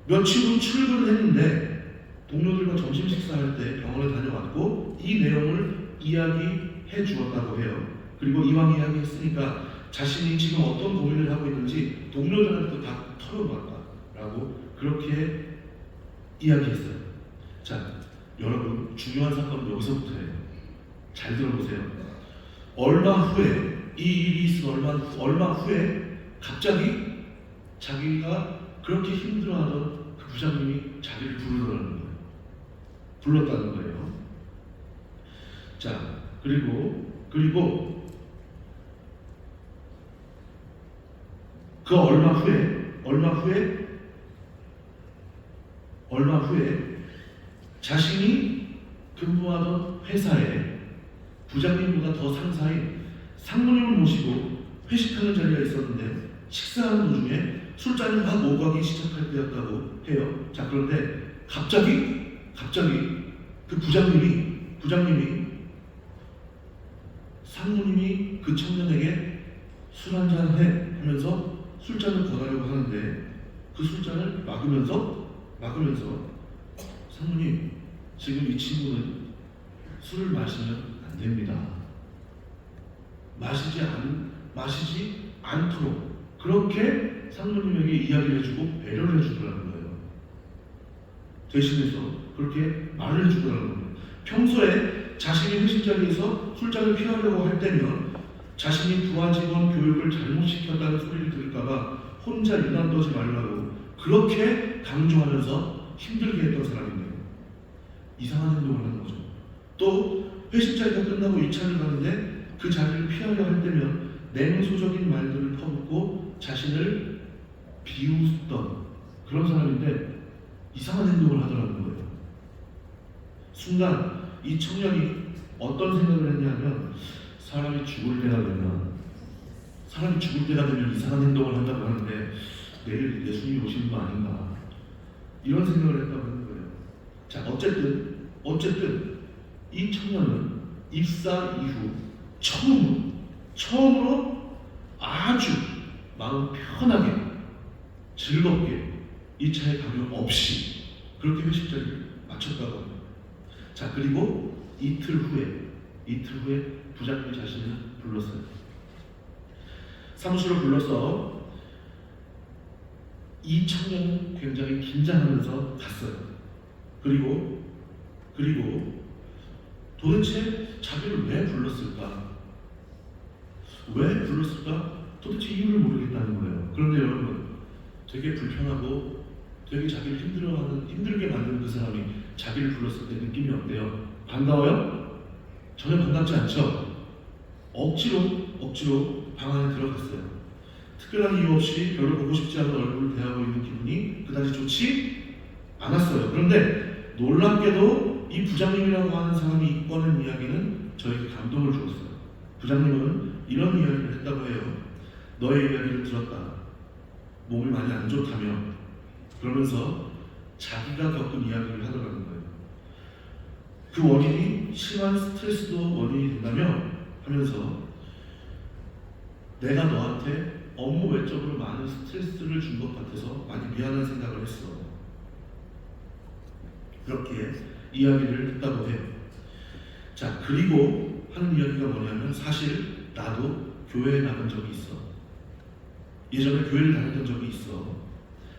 며칠 후 출근을 했는데 동료들과 점심 식사할 때 병원에 다녀왔고 이 내용을 이야기해 주었다고 해요. 그리고 이왕 이야기했으니까 자신이 지금 어떤 고민을 하고 있는지 동료들한테도 다 털어놓았다라고 그렇게 이야기했어요. 자, 여러분 중요한 사건은 여기서부터예요. 잘 들어보세요. 얼마 후에 이 일이 있은 얼마 후에 갑자기 자기가 그렇게 힘들어하던 그 부장님이 자기를 불렀다는 거예요. 자, 그리고 그 얼마 후에 자신이 근무하던 회사에 부장님보다 더 상사인 상무님을 모시고 회식하는 자리가 있었는데 식사하는 도중에 술잔이 막 오가기 시작할 때였다고 해요. 자, 그런데 갑자기 그 부장님이 상무님이 그 청년에게 술 한잔 해 하면서 술잔을 권하려고 하는데 그 술잔을 막으면서 상무님, 지금 이 친구는 술을 마시면 안 됩니다. 마시지 않도록 그렇게 상무님에게 이야기를 해주고 배려를 해주더라는 거예요. 대신해서 그렇게 말을 해주더라는 거예요. 평소에 자신이 회식 자리에서 술잔을 피하려고 할 때면 자신이 부하 직원 교육을 잘못시켰다는 소리를 들을까봐 혼자 유난 떠지 말라고 그렇게 강조하면서 힘들게 했던 사람인데요. 이상한 행동을 하는 거죠. 또 회식 자리가 끝나고 2차를 가는데 그 자리를 피하려 할 때면 냉소적인 말들을 퍼붓고 자신을 비웃던 그런 사람인데 이상한 행동을 하더라는 거예요. 순간 이 청년이 어떤 생각을 했냐면 사람이 죽을 때가 되면 이상한 행동을 한다고 하는데 내일 예수님이 오시는 거 아닌가 이런 생각을 했다고 하는 거예요. 자, 어쨌든 이 청년은 입사 이후 처음으로 아주 마음 편하게 즐겁게 2차의 강요 없이 그렇게 회식 자리를 마쳤다고 합니다. 자, 그리고 이틀 후에 부장님이 자신을 불렀어요. 사무실로 불러서 이 청년은 굉장히 긴장하면서 갔어요. 그리고 도대체 자기를 왜 불렀을까? 도대체 이유를 모르겠다는 거예요. 그런데 여러분, 되게 불편하고 되게 자기를 힘들게 만드는 그 사람이 자기를 불렀을 때 느낌이 어때요? 반가워요? 전혀 반갑지 않죠? 억지로 방 안에 들어갔어요. 특별한 이유 없이 별로 보고 싶지 않은 얼굴을 대하고 있는 기분이 그다지 좋지 않았어요. 그런데 놀랍게도 이 부장님이라고 하는 사람이 꺼낸 이야기는 저에게 감동을 주었어요. 부장님은 이런 이야기를 했다고 해요. 너의 이야기를 들었다. 몸이 많이 안 좋다며 그러면서 자기가 겪은 이야기를 하더라는 거예요. 그 원인이 심한 스트레스도 원인이 된다며 하면서 내가 너한테 업무 외적으로 많은 스트레스를 준 것 같아서 많이 미안한 생각을 했어. 그렇게 이야기를 했다고 해요. 자, 그리고 하는 이야기가 뭐냐면 사실 나도 교회에 나간 적이 있어. 예전에 교회를 다녔던 적이 있어.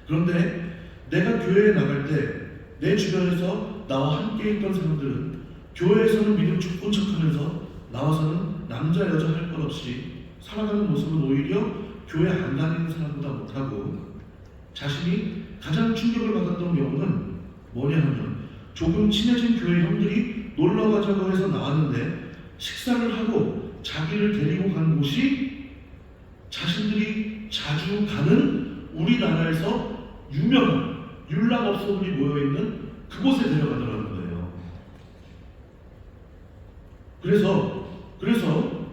그런데 내가 교회에 나갈 때 내 주변에서 나와 함께 있던 사람들은 교회에서는 믿음 좋은 척하면서 나와서는 남자 여자 할 것 없이 살아가는 모습은 오히려 교회 안 다니는 사람보다 못하고 자신이 가장 충격을 받았던 경우는 뭐냐 하면 조금 친해진 교회 형들이 놀러 가자고 해서 나왔는데 식사를 하고 자기를 데리고 간 곳이 자신들이 자주 가는 우리나라에서 유명한 율락업소들이 모여있는 그곳에 데려가더라는 거예요. 그래서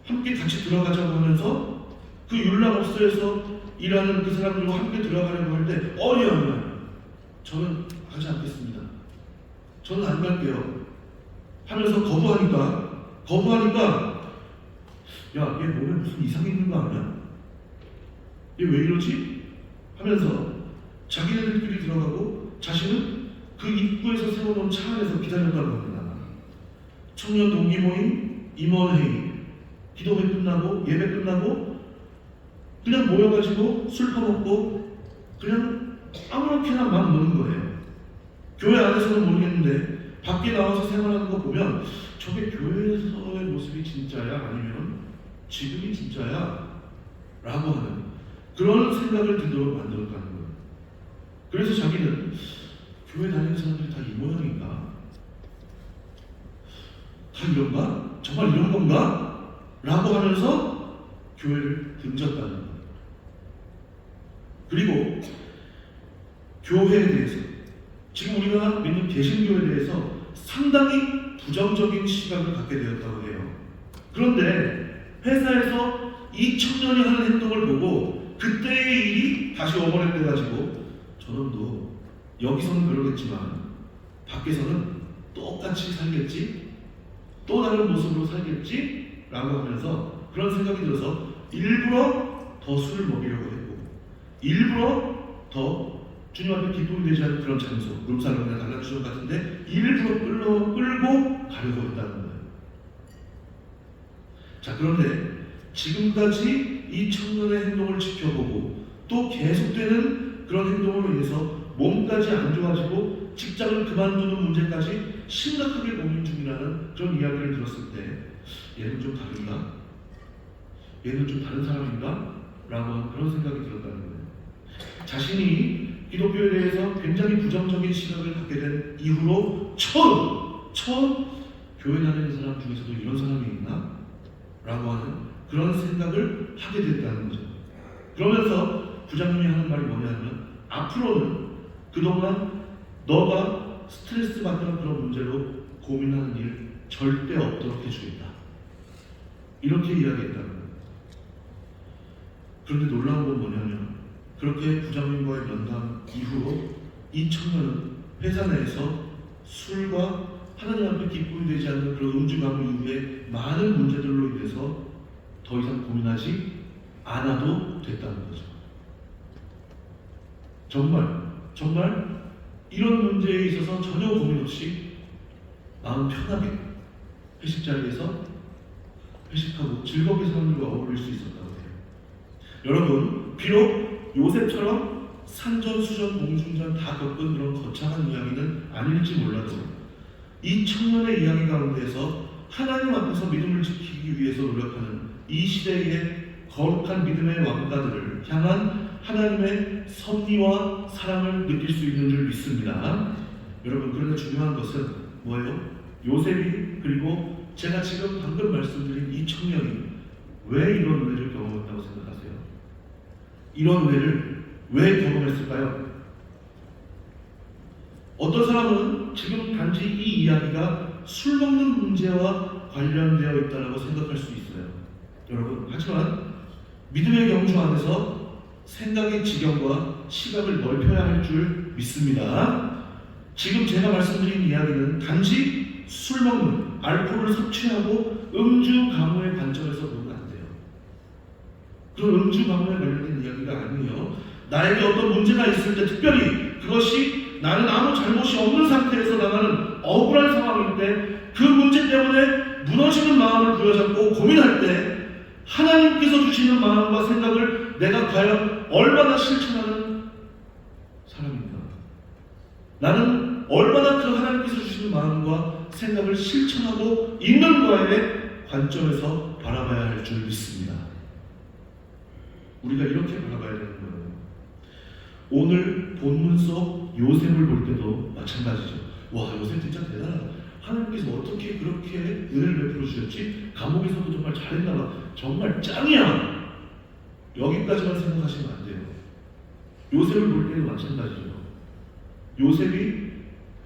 함께 같이 들어가자고 하면서 그 율락업소에서 일하는 그 사람들과 함께 들어가려고 할 때 아니요. 저는 하지 않겠습니다. 저는 안 갈게요. 하면서 거부하니까 야, 얘 몸에 무슨 이상이 있는 거 아니야? 얘 왜 이러지? 하면서 자기네들끼리 들어가고 자신은 그 입구에서 세워놓은 차 안에서 기다렸다고 합니다. 청년 동기 모임, 임원회의, 기도회 끝나고 예배 끝나고 그냥 모여가지고 술 퍼먹고 그냥 아무렇게나 막 노는 거예요. 교회 안에서는 모르겠는데 밖에 나와서 생활하는 거 보면 저게 교회에서의 모습이 진짜야? 아니면 지금이 진짜야? 라고 하는 그런 생각을 들도록 만들었다는 거예요. 그래서 자기는 교회 다니는 사람들이 다 이 모양인가? 다 이런가? 정말 이런 건가? 라고 하면서 교회를 등졌다는 거예요. 그리고 교회에 대해서 지금 우리가 믿는 개신교에 대해서 상당히 부정적인 시각을 갖게 되었다고 해요. 그런데 회사에서 이 청년이 하는 행동을 보고 그때의 일이 다시 오버랩 돼가지고 저놈도 여기서는 그러겠지만 밖에서는 똑같이 살겠지? 또 다른 모습으로 살겠지? 라고 하면서 그런 생각이 들어서 일부러 더 술을 먹이려고 했고 일부러 더 주님 앞에 기쁨이 되지 않는 그런 장소, 룸사롱이나 달라주점 같은데 일부러 끌고 가려고 했다는 거예요. 자, 그런데 지금까지 이 청년의 행동을 지켜보고 또 계속되는 그런 행동으로 인해서 몸까지 안 좋아지고 직장을 그만두는 문제까지 심각하게 고민 중이라는 그런 이야기를 들었을 때 얘는 좀 다른가? 얘는 좀 다른 사람인가? 라고 하는 그런 생각이 들었다는 거예요. 자신이 기독교에 대해서 굉장히 부정적인 시각을 갖게 된 이후로 처음 교회 다니는 사람 중에서도 이런 사람이 있나? 라고 하는 그런 생각을 하게 됐다는 거죠. 그러면서 부장님이 하는 말이 뭐냐면 앞으로는 그동안 너가 스트레스 받는 그런 문제로 고민하는 일 절대 없도록 해주겠다. 이렇게 이야기했다는 거예요. 그런데 놀라운 건 뭐냐면 그렇게 부장님과의 면담 이후로 이 청년은 회사 내에서 술과 하나님 앞에 기쁨이 되지 않는 그런 음주 가무 이후에 많은 문제들로 인해서 더 이상 고민하지 않아도 됐다는 거죠. 정말 이런 문제에 있어서 전혀 고민 없이 마음 편하게 회식 자리에서 회식하고 즐겁게 사람들과 어울릴 수 있었다고 해요. 여러분, 비록 요셉처럼 산전수전 공중전 다 겪은 그런 거창한 이야기는 아닐지 몰라도 이 청년의 이야기 가운데에서 하나님 앞에서 믿음을 지키기 위해서 노력하는 이 시대의 거룩한 믿음의 왕가들을 향한 하나님의 섭리와 사랑을 느낄 수 있는 줄 믿습니다. 여러분, 그런데 중요한 것은 뭐예요? 요셉이 그리고 제가 지금 방금 말씀드린 이 청년이 왜 이런 은혜를 경험했다고 생각하세요? 이런 은혜를 왜 경험했을까요? 어떤 사람은 지금 단지 이 이야기가 술 먹는 문제와 관련되어 있다고 생각할 수 있어요. 여러분, 하지만 믿음의 경주 안에서 생각의 지경과 시각을 넓혀야 할 줄 믿습니다. 지금 제가 말씀드린 이야기는 단지 술 먹는, 알코올을 섭취하고 음주 가무의 관점에서 보면 안 돼요. 그런 음주 가무에 관련된 이야기가 아니에요. 나에게 어떤 문제가 있을 때 특별히 그것이 나는 아무 잘못이 없는 상태에서 나가는 억울한 상황일 때 그 문제 때문에 무너지는 마음을 부여잡고 고민할 때 하나님께서 주시는 마음과 생각을 내가 과연 얼마나 실천하는 사람인가? 나는 얼마나 그 하나님께서 주시는 마음과 생각을 실천하고 있는가의 관점에서 바라봐야 할 줄 믿습니다. 우리가 이렇게 바라봐야 되는 거예요. 오늘 본문 속 요셉을 볼 때도 마찬가지죠. 와, 요셉 진짜 대단하다. 하나님께서 어떻게 그렇게 은혜를 베풀어 주셨지? 감옥에서도 정말 잘했나 봐. 정말 짱이야. 여기까지만 생각하시면 안 돼요. 요셉을 볼 때도 마찬가지죠. 요셉이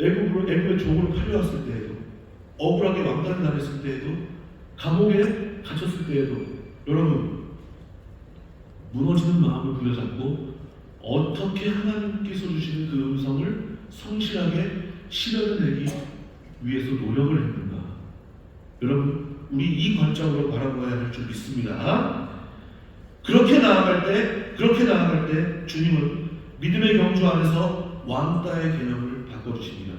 애굽의 종으로 팔려왔을 때에도, 억울하게 왕따를 당했을 때에도, 감옥에 갇혔을 때에도, 여러분 무너지는 마음을 부여잡고 어떻게 하나님께서 주시는 그 음성을 성실하게 실현해내기 위해서 노력을 했는가? 여러분, 우리 이 관점으로 바라봐야 할 줄 믿습니다. 그렇게 나아갈 때 주님은 믿음의 경주 안에서 왕따의 개념을 바꿔주십니다.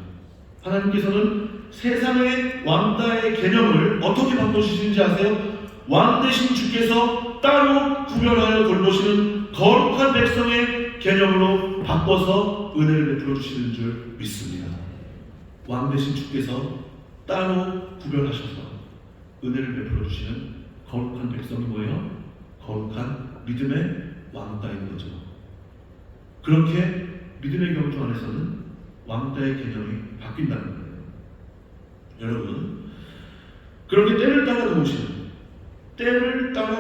하나님께서는 세상의 왕따의 개념을 어떻게 바꿔주시는지 아세요? 왕 대신 주께서 따로 구별하여 돌보시는 거룩한 백성의 개념으로 바꿔서 은혜를 베풀어 주시는 줄 믿습니다. 왕 대신 주께서 따로 구별하셔서 은혜를 베풀어 주시는 거룩한 백성이 뭐예요? 거룩한 믿음의 왕따인 거죠. 그렇게 믿음의 경주 안에서는 왕따의 개념이 바뀐다는 거예요. 여러분, 그렇게 때를 따라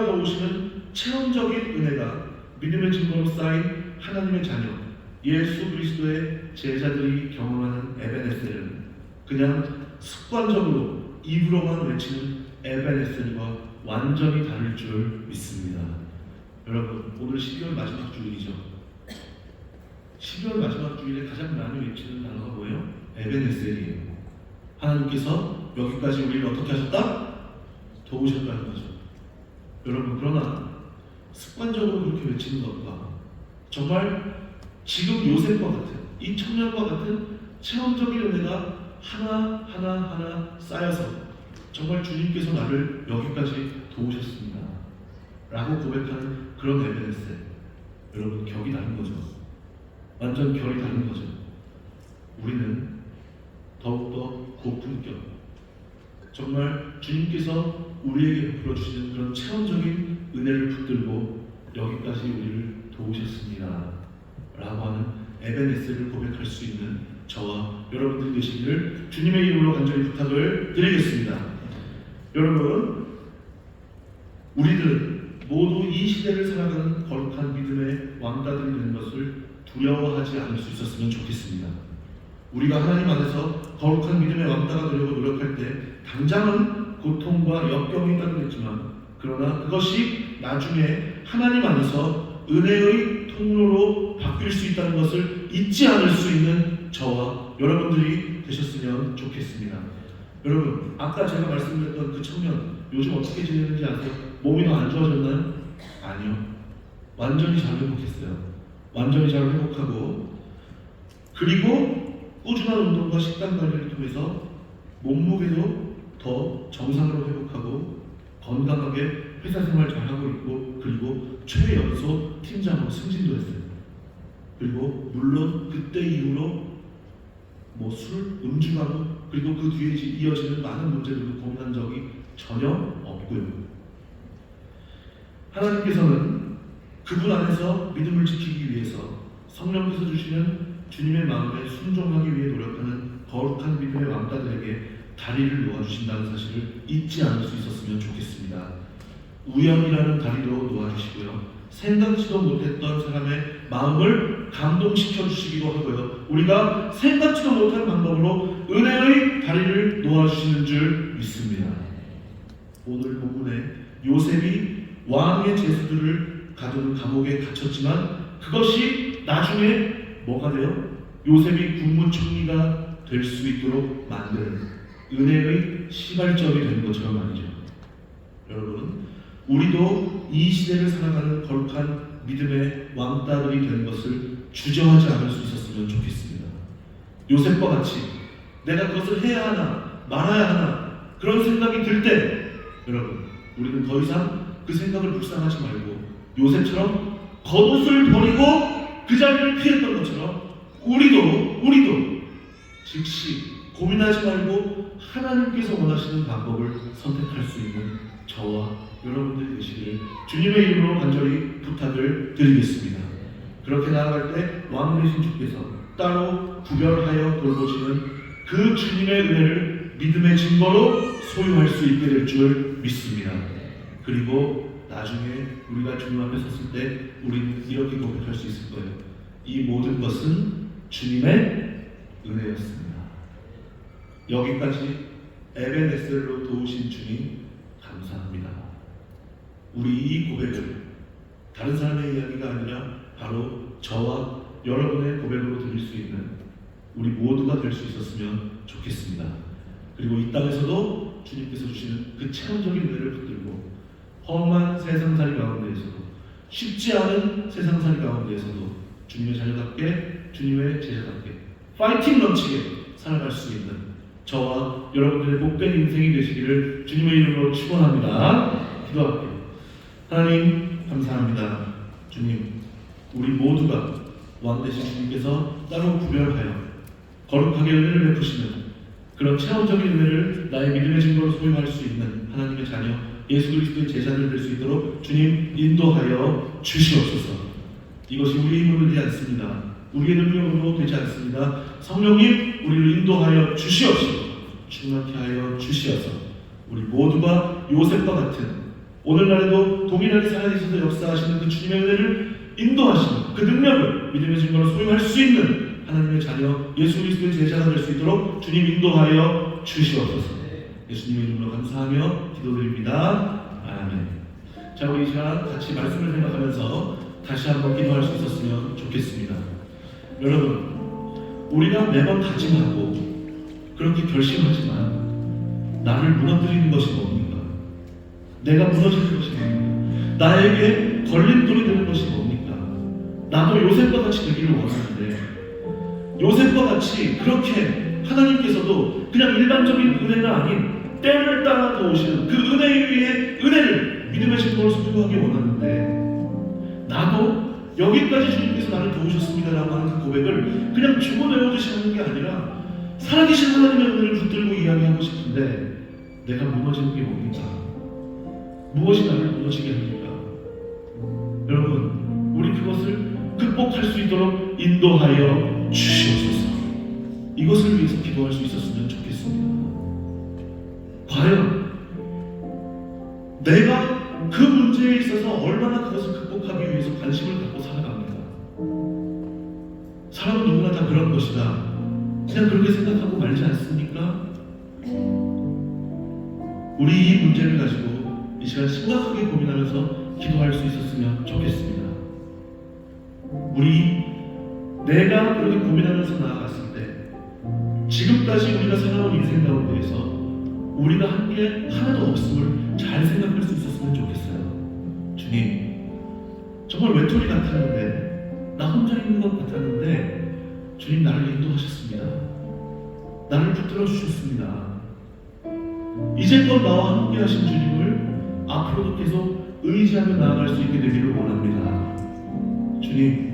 놓으시는 체험적인 은혜가 믿음의 증거로 쌓인 하나님의 자녀, 예수 그리스도의 제자들이 경험하는 에베네셀은 그냥 습관적으로 입으로만 외치는 에베네셀과 완전히 다를 줄 믿습니다. 여러분, 오늘 12월 마지막 주일이죠. 12월 마지막 주일에 가장 많이 외치는 단어가 뭐예요? 에베네셀이에요. 하나님께서 여기까지 우리를 어떻게 하셨다? 도우셨다는 거죠. 여러분, 그러나 습관적으로 그렇게 외치는 것과 정말 지금 요셉과 같은, 이 청년과 같은 체험적인 은혜가 하나 쌓여서 정말 주님께서 나를 여기까지 도우셨습니다 라고 고백하는 그런 에베네셀, 여러분, 격이 다른 거죠. 완전 결이 다른 거죠. 우리는 더욱더 고품격, 정말 주님께서 우리에게 베풀어 주시는 그런 체험적인 은혜를 붙들고 여기까지 우리를 도우셨습니다 라고 하는 에베네셀을 고백할 수 있는 저와 여러분들이 되시기를 주님의 이름으로 간절히 부탁을 드리겠습니다. 여러분, 우리들은 모두 이 시대를 살아가는 거룩한 믿음의 왕따들이 되는 것을 두려워하지 않을 수 있었으면 좋겠습니다. 우리가 하나님 안에서 거룩한 믿음의 왕따가 되려고 노력할 때 당장은 고통과 역경이 따르겠지만, 그러나 그것이 나중에 하나님 안에서 은혜의 통로로 바뀔 수 있다는 것을 잊지 않을 수 있는 저와 여러분들이 되셨으면 좋겠습니다. 여러분, 아까 제가 말씀드렸던 그 청년 요즘 어떻게 지내는지 아세요? 몸이 더 안 좋아졌나요? 아니요. 완전히 잘 회복했어요. 완전히 잘 회복하고, 그리고 꾸준한 운동과 식단 관리를 통해서 몸무게도 더 정상으로 회복하고 건강하게 회사 생활 잘하고 있고, 그리고 최연소 팀장으로 승진도 했어요. 그리고 물론 그때 이후로 술, 음주가무, 그리고 그 뒤에 이어지는 많은 문제들도 고민한 적이 전혀 없고요. 하나님께서는 그분 안에서 믿음을 지키기 위해서 성령께서 주시는 주님의 마음에 순종하기 위해 노력하는 거룩한 믿음의 왕따들에게 다리를 놓아주신다는 사실을 잊지 않을 수 있었으면 좋겠습니다. 우연이라는 다리도 놓아주시고요, 생각지도 못했던 사람의 마음을 감동시켜 주시기도 하고요, 우리가 생각지도 못한 방법으로 은혜의 다리를 놓아주시는 줄 믿습니다. 오늘 본문에 요셉이 왕의 제수들을 가두는 감옥에 갇혔지만 그것이 나중에 뭐가 돼요? 요셉이 국무총리가 될 수 있도록 만드는 은혜의 시발점이 된 것처럼 말이죠. 여러분, 우리도 이 시대를 살아가는 거룩한 믿음의 왕따들이 되는 것을 주저하지 않을 수 있었으면 좋겠습니다. 요셉과 같이 내가 그것을 해야 하나 말아야 하나 그런 생각이 들 때, 여러분, 우리는 더 이상 그 생각을 묵상하지 말고 요셉처럼 겉옷을 버리고 그 자리를 피했던 것처럼 우리도 즉시 고민하지 말고 하나님께서 원하시는 방법을 선택할 수 있는 저와 여러분들이 되시기를 주님의 이름으로 간절히 부탁을 드리겠습니다. 그렇게 나아갈 때 왕 되신 주께서 따로 구별하여 돌보시는 그 주님의 은혜를 믿음의 증거로 소유할 수 있게 될 줄 믿습니다. 그리고 나중에 우리가 주님 앞에 섰을 때 우리는 이렇게 고백할 수 있을 거예요. 이 모든 것은 주님의 은혜였습니다. 여기까지 에베네셀로 도우신 주님 감사합니다. 우리 이 고백을 다른 사람의 이야기가 아니라 바로 저와 여러분의 고백으로 드릴 수 있는 우리 모두가 될 수 있었으면 좋겠습니다. 그리고 이 땅에서도 주님께서 주시는 그 체험적인 은혜를 붙들고 험한 세상살이 가운데에서도 쉽지 않은 세상살이 가운데에서도 주님의 자녀답게 주님의 제자답게 파이팅 넘치게 살아갈 수 있는 저와 여러분들의 복된 인생이 되시기를 주님의 이름으로 축원합니다. 기도할게요. 하나님 감사합니다. 주님, 우리 모두가 왕 되신 주님께서 따로 구별하여 거룩하게 은혜를 베푸시는 그런 체험적인 은혜를 나의 믿음의 증거로 소유할 수 있는 하나님의 자녀 예수 그리스도의 제자들 될 수 있도록 주님 인도하여 주시옵소서. 이것이 우리의 힘으로 되지 않습니다. 우리의 능력으로 되지 않습니다. 성령님 우리를 인도하여 주시옵시고 충만케 하여 주시어서 우리 모두가 요셉과 같은 오늘날에도 동일하게 살아계셔서 역사하시는 그 주님의 은혜를 인도하시는 그 능력을 믿음의 증거로 소유할 수 있는 하나님의 자녀 예수 그리스도의 제자가 될 수 있도록 주님 인도하여 주시옵소서. 예수님의 이름으로 감사하며 기도드립니다. 아멘. 자, 우리 이 시간 같이 말씀을 생각하면서 다시 한번 기도할 수 있었으면 좋겠습니다. 여러분, 우리가 매번 다짐하고 그렇게 결심하지만 나를 무너뜨리는 것이 뭡니까? 내가 무너지는 것이 뭡니까? 나에게 걸림돌이 되는 것이 뭡니까? 나도 요셉과 같이 되기를 원하는데 요셉과 같이 그렇게 하나님께서도 그냥 일반적인 은혜가 아닌 때를 따라 도우시는 그 은혜 위에 은혜를 믿음의 증거로 소유하기 원하는데 나도 여기까지 주님께서 나를 도우셨습니다라고 하는 그 고백을 그냥 주고 외우듯이 하는 게 아니라 살아계신 하나님의 은혜를 붙들고 이야기하고 싶은데 내가 무너지는 게 뭡니까? 무엇이 나를 무너지게 합니까? 여러분, 우리 그것을 극복할 수 있도록 인도하여 주시옵소서. 이것을 위해서 기도할 수 있었으면 좋겠습니다. 과연 내가 그 문제에 있어서 얼마나 그것을 극복하기 위해서 관심을 갖고 살아갑니다. 사람은 누구나 다 그런 것이다. 그냥 그렇게 생각하고 말지 않습니까? 우리 이 문제를 가지고 이 시간 심각하게 고민하면서 기도할 수 있었으면 좋겠습니다. 내가 그렇게 고민하면서 나아갔을 때 지금까지 우리가 살아온 인생 가운데에서 우리가 한 게 하나도 없음을 잘 생각할 수 있었으면 좋겠어요. 주님, 정말 외톨이 같았는데 나 혼자 있는 것 같았는데 주님 나를 인도하셨습니다. 나를 붙들어 주셨습니다. 이제껏 나와 함께 하신 주님을 앞으로도 계속 의지하며 나아갈 수 있게 되기를 원합니다. 주님,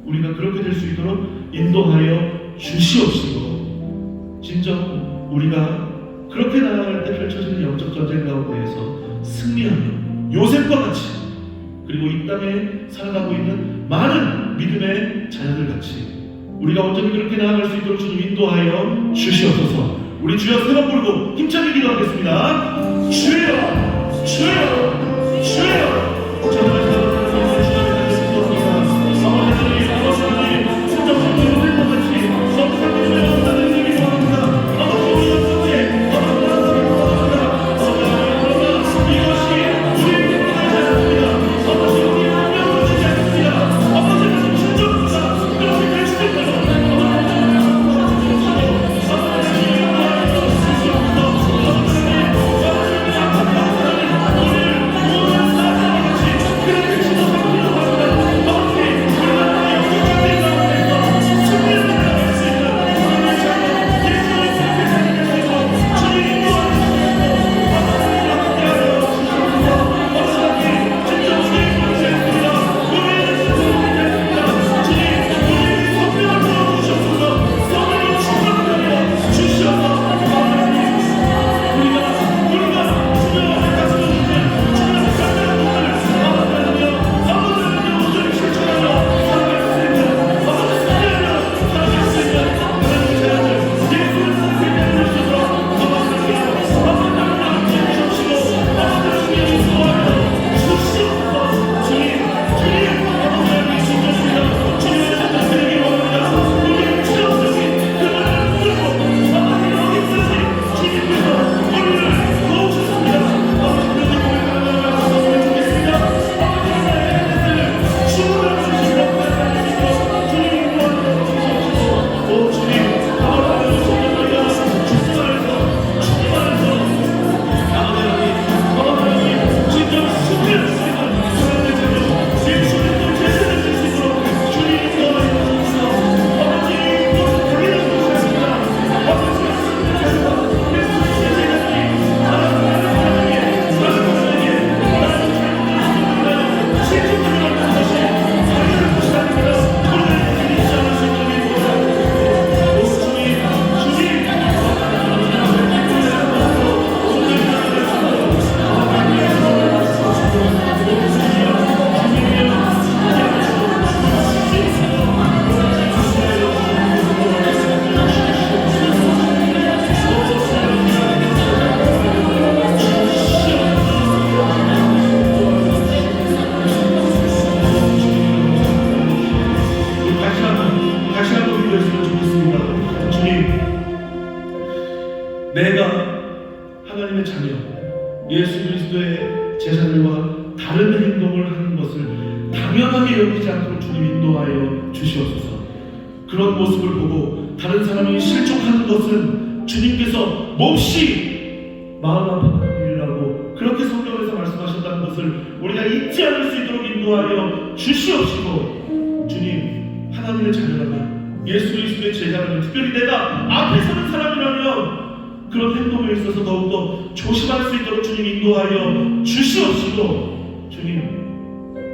우리가 그렇게 될 수 있도록 인도하여 주시옵시고 진정 우리가 그렇게 나아갈 때 펼쳐지는 영적 전쟁 가운데에서 승리하며 요셉과 같이 그리고 이 땅에 살아가고 있는 많은 믿음의 자녀들 같이 우리가 온전히 그렇게 나아갈 수 있도록 주님 인도하여 주시옵소서. 우리 주여 세 번 부르고 힘차게 기도하겠습니다. 주여, 주여, 주여. 내가 하나님의 자녀, 예수 그리스도의 제자들과 다른 행동을 하는 것을 당연하게 여기지 않도록 주님 인도하여 주시옵소서. 그런 모습을 보고 다른 사람이 실족하는 것은 주님께서 몹시 마음 아픈 일이라고 그렇게 성경에서 말씀하셨다는 것을 우리가 잊지 않을 수 있도록 인도하여 주시옵시고, 주님, 하나님의 자녀라면, 예수 그리스도의 제자라면, 특별히 내가 앞에 서는 사람이라면 그런 행동에 있어서 더욱더 조심할 수 있도록 주님 인도하여 주시옵시고, 주님,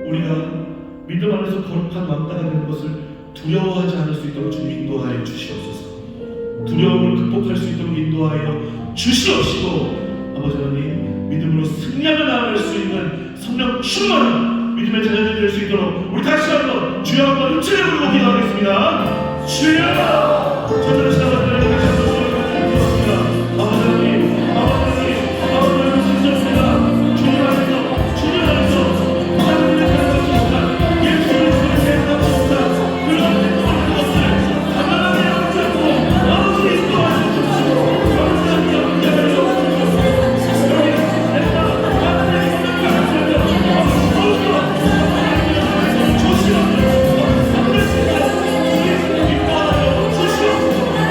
우리가 믿음 안에서 거룩한 왕따가 되는 것을 두려워하지 않을 수 있도록 주님 인도하여 주시옵소서. 두려움을 극복할 수 있도록 인도하여 주시옵시고, 아버지 하나님, 믿음으로 승리하며 나아갈 수 있는 성령 충만한 믿음의 자녀들이 될 수 있도록 우리 다시 한번 주여 한번 힘차게 부르고 기도하겠습니다. 주여! 저들을 시작하는 다시 한번 주여 기도합니다. 아버지 하나님, 진정합니다. 주님 안에서 하나님의 자녀가 예수 그리스도의 제자가 그런 행동을 것을 가만하게 하지 않고 아버지 인도하여 주시옵소서. 주시옵소서.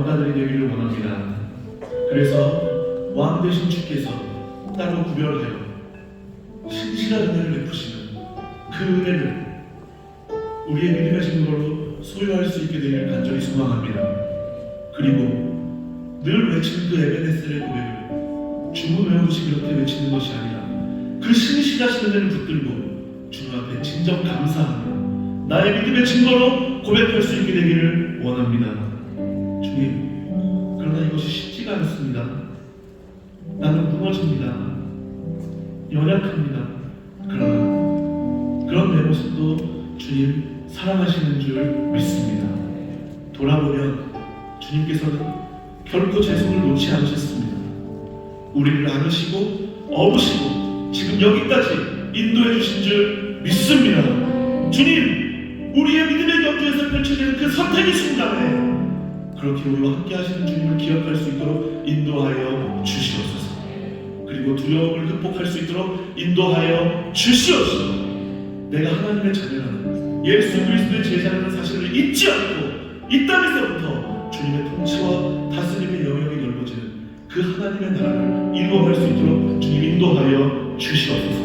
왕가들이 되기를 원합니다. 그래서 왕 되신 주께서 따로 구별하여 신실한 은혜를 베푸시는 그 은혜를 우리의 믿음의 증거로 소유할 수 있게 되기를 간절히 소망합니다. 그리고 늘 외치는 그 에베네셀의 고백을 주문 외우듯이 그렇게 외치는 것이 아니라 그 신실하신 은혜를 붙들고 주님 앞에 진정 감사하며 나의 믿음의 증거로 고백할 수 있게 되기를 원합니다. 주님, 그러나 이것이 쉽지가 않습니다. 나는 무너집니다. 연약합니다. 그러나 그런 내 모습도 주님 사랑하시는 줄 믿습니다. 돌아보면 주님께서는 결코 제 손을 놓지 않으셨습니다. 우리를 안으시고 업으시고 지금 여기까지 인도해 주신 줄 믿습니다. 주님, 우리의 믿음의 경주에서 펼쳐지는 그 선택의 순간에 그렇게 우리와 함께 하시는 주님을 기억할 수 있도록 인도하여 주시옵소서. 그리고 두려움을 극복할 수 있도록 인도하여 주시옵소서. 내가 하나님의 자녀라는 예수 그리스도의 제자라는 사실을 잊지 않고 이 땅에서부터 주님의 통치와 다스림의 영역이 넓어지는 그 하나님의 나라를 이루어갈 수 있도록 주님 인도하여 주시옵소서.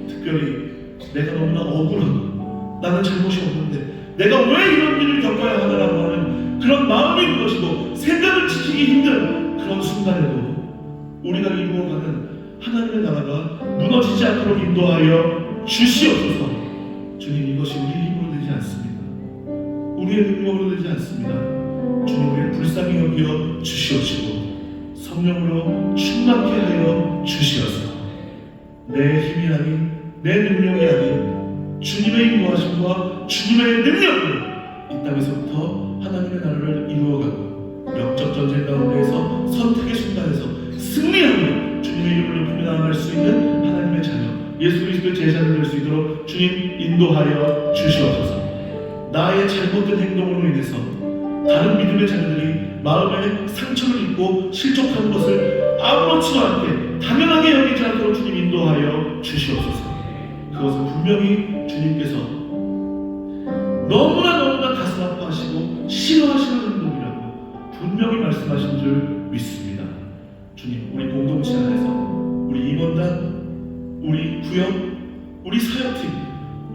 특별히 내가 너무나 억울하고 나는 잘못이 없는데 내가 왜 이런 일을 겪어야 하나라고 하는 그런 마음이 무너지고 생각을 지키기 힘든 그런 순간에도 우리가 이루어가는 하나님의 나라가 무너지지 않도록 인도하여 주시옵소서. 주님, 이것이 우리의 힘으로 되지 않습니다. 우리의 능력으로 되지 않습니다. 주님, 우리를 불쌍히 여겨 주시옵시고 성령으로 충만케 하여 주시옵소서. 내 힘이 아닌 내 능력이 아닌 주님의 인도하심과 주님의 능력으로 이 땅에서부터 하나님의 나라를 이루어가고 영적 전쟁 가운데에서 선택의 순간에서 승리하며 주님의 이름을 높이며 나아갈 수 있는 하나님의 자녀 예수 그리스도의 제자를 될 수 있도록 주님 인도하여 주시옵소서. 나의 잘못된 행동으로 인해서 다른 믿음의 자녀들이 마음에 상처를 입고 실족하는 것을 아무렇지도 않게 당연하게 여기지 않도록 주님 인도하여 주시옵소서. 그것은 분명히 주님께서 너무나 가슴 아파하시고 싫어하시는 행동이라고 분명히 말씀하신 줄 믿습니다. 주님, 우리 공동체 안에서 우리 임원단, 우리 구역, 우리 사역팀,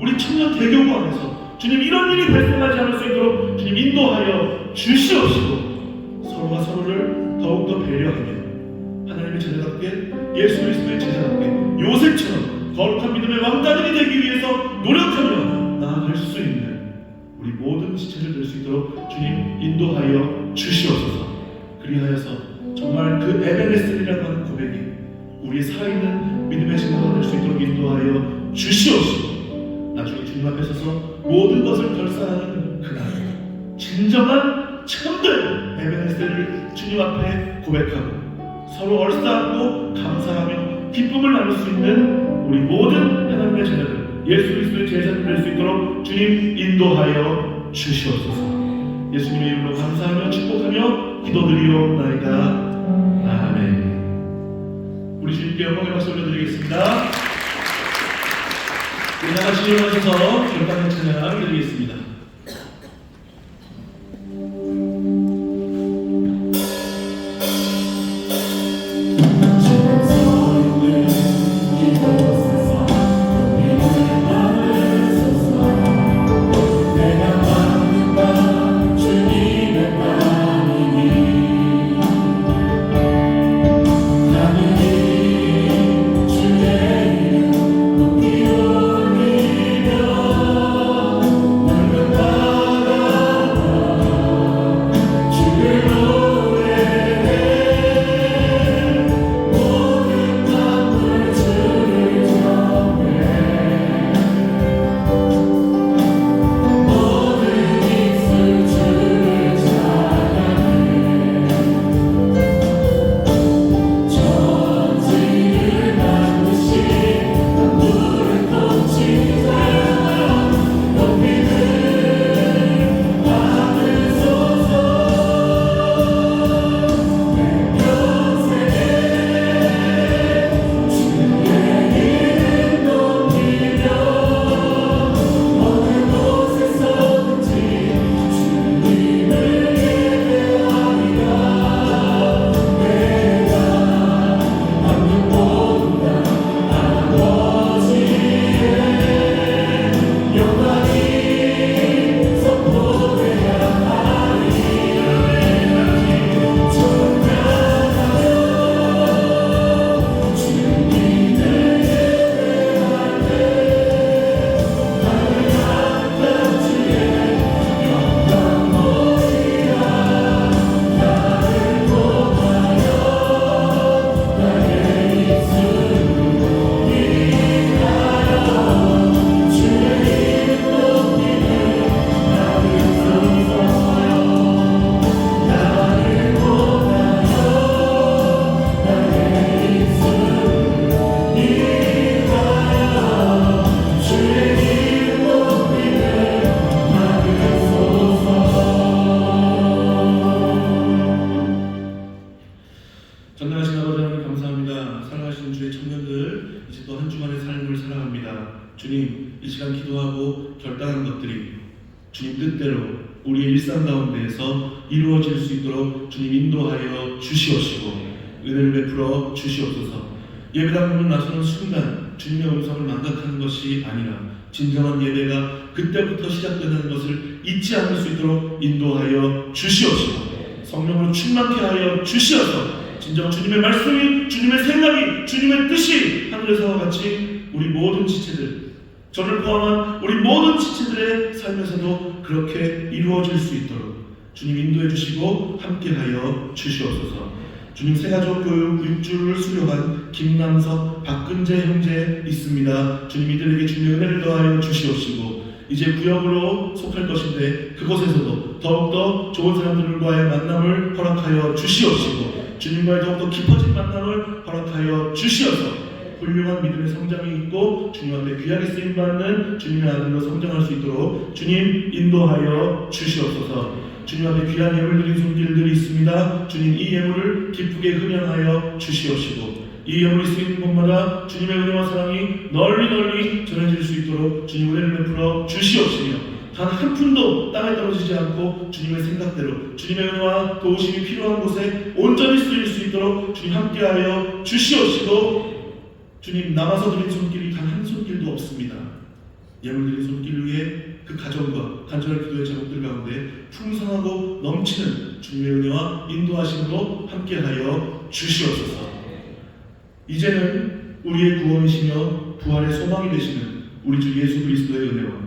우리 청년 대교구 안에서 주님 이런 일이 발생하지 않을 수 있도록 주님 인도하여 주시옵시고 서로가 서로를 더욱더 배려하며 하나님의 자녀답게 예수 그리스도의 제자답게 요셉처럼 거룩한 믿음의 왕가들이 되기 위해서 노력하며 나아갈 수 있는 우리 모든 지체들 될 수 있도록 주님 인도하여 주시옵소서. 그리하여서 정말 그 에베네셀이라고 하는 고백이 우리의 살아있는 믿음의 증거가 될 수 있도록 인도하여 주시옵시고 나중에 주님 앞에 서서 모든 것을 결산하는 그날 진정한 참된 에베네셀을 주님 앞에 고백하고 서로 얼싸안고 감사하며 기쁨을 나눌 수 있는 우리 모든 하나님의 자녀들 예수 그리스도의 제자들 될 수 있도록 주님 인도하여 주시옵소서. 예수님의 이름으로 감사하며 축복하며 기도드리옵나이다. 아멘. 우리 주님께 영광의 박수 올려드리겠습니다. 우리 다같이 일어나셔서 결단의 찬양 드리겠습니다. 주의 이름 높이 올리며 또 한 주간의 삶을 살아갑니다. 주님, 이 시간 기도하고 결단한 것들이 주님 뜻대로 우리의 일상 가운데에서 이루어질 수 있도록 주님 인도하여 주시옵시고 은혜를 베풀어 주시옵소서. 예배당 문을 나서는 순간 주님의 음성을 망각하는 것이 아니라 진정한 예배가 그때부터 시작되는 것을 잊지 않을 수 있도록 인도하여 주시옵시고 성령으로 충만케 하여 주시어서 진정 주님의 말씀이, 주님의 생각이, 주님의 뜻이 하늘에서와 같이 우리 모든 지체들, 저를 포함한 우리 모든 지체들의 삶에서도 그렇게 이루어질 수 있도록 주님 인도해 주시고 함께하여 주시옵소서. 주님 새가족 교육 6주를 수료한 김남석, 박근재 형제 있습니다. 주님 이들에게 주님의 은혜를 더하여 주시옵시고 이제 구역으로 속할 것인데 그곳에서도 더욱더 좋은 사람들과의 만남을 허락하여 주시옵시고 주님과의 더욱더 깊어진 만남을 허락하여 주시어서 훌륭한 믿음의 성장이 있고 주님 앞에 귀하게 쓰임받는 주님의 아들로 성장할 수 있도록 주님 인도하여 주시옵소서. 주님 앞에 귀한 예물 드린 손길들이 있습니다. 주님 이 예물을 기쁘게 흠양하여 주시옵시고 이 예물이 쓰이는 곳마다 주님의 은혜와 사랑이 널리 전해질 수 있도록 주님 은혜를 베풀어 주시옵시며 단 한 푼도 땅에 떨어지지 않고 주님의 생각대로 주님의 은혜와 도우심이 필요한 곳에 온전히 쓰일 수 있도록 주님 함께하여 주시옵시고 주님 남아서 드린 손길이 단 한 손길도 없습니다. 예물 드린 손길 위에 그 가정과 간절한 기도의 제목들 가운데 풍성하고 넘치는 주님의 은혜와 인도하심으로 함께하여 주시옵소서. 이제는 우리의 구원이시며 부활의 소망이 되시는 우리 주 예수 그리스도의 은혜와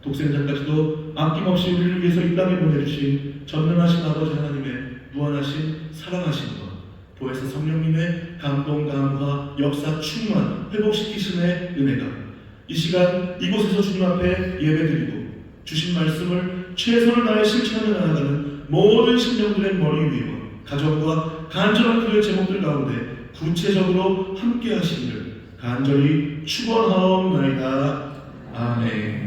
독생자까지도 아낌없이 우리를 위해서 이 땅에 보내주신 전능하신 아버지 하나님의 무한하신 사랑하심과 보혜사 성령님의 감동, 감화, 역사, 충만, 회복시키심의 은혜가 이 시간 이곳에서 주님 앞에 예배드리고 주신 말씀을 최선을 다해 실천하며 나아가는 모든 심령들의 머리 위와 가정과 간절한 기도의 제목들 가운데 구체적으로 함께 하시기를 간절히 축원하옵나이다. 아멘.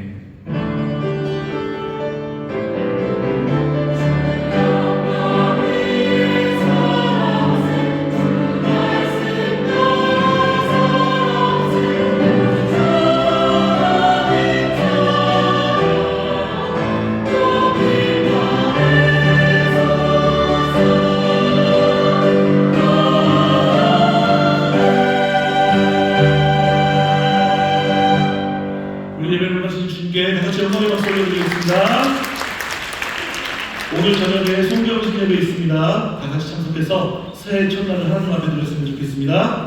오늘 저녁에 송경신 예배 있습니다. 다 같이 참석해서 새해 첫날을 하나님 앞에 드렸으면 좋겠습니다.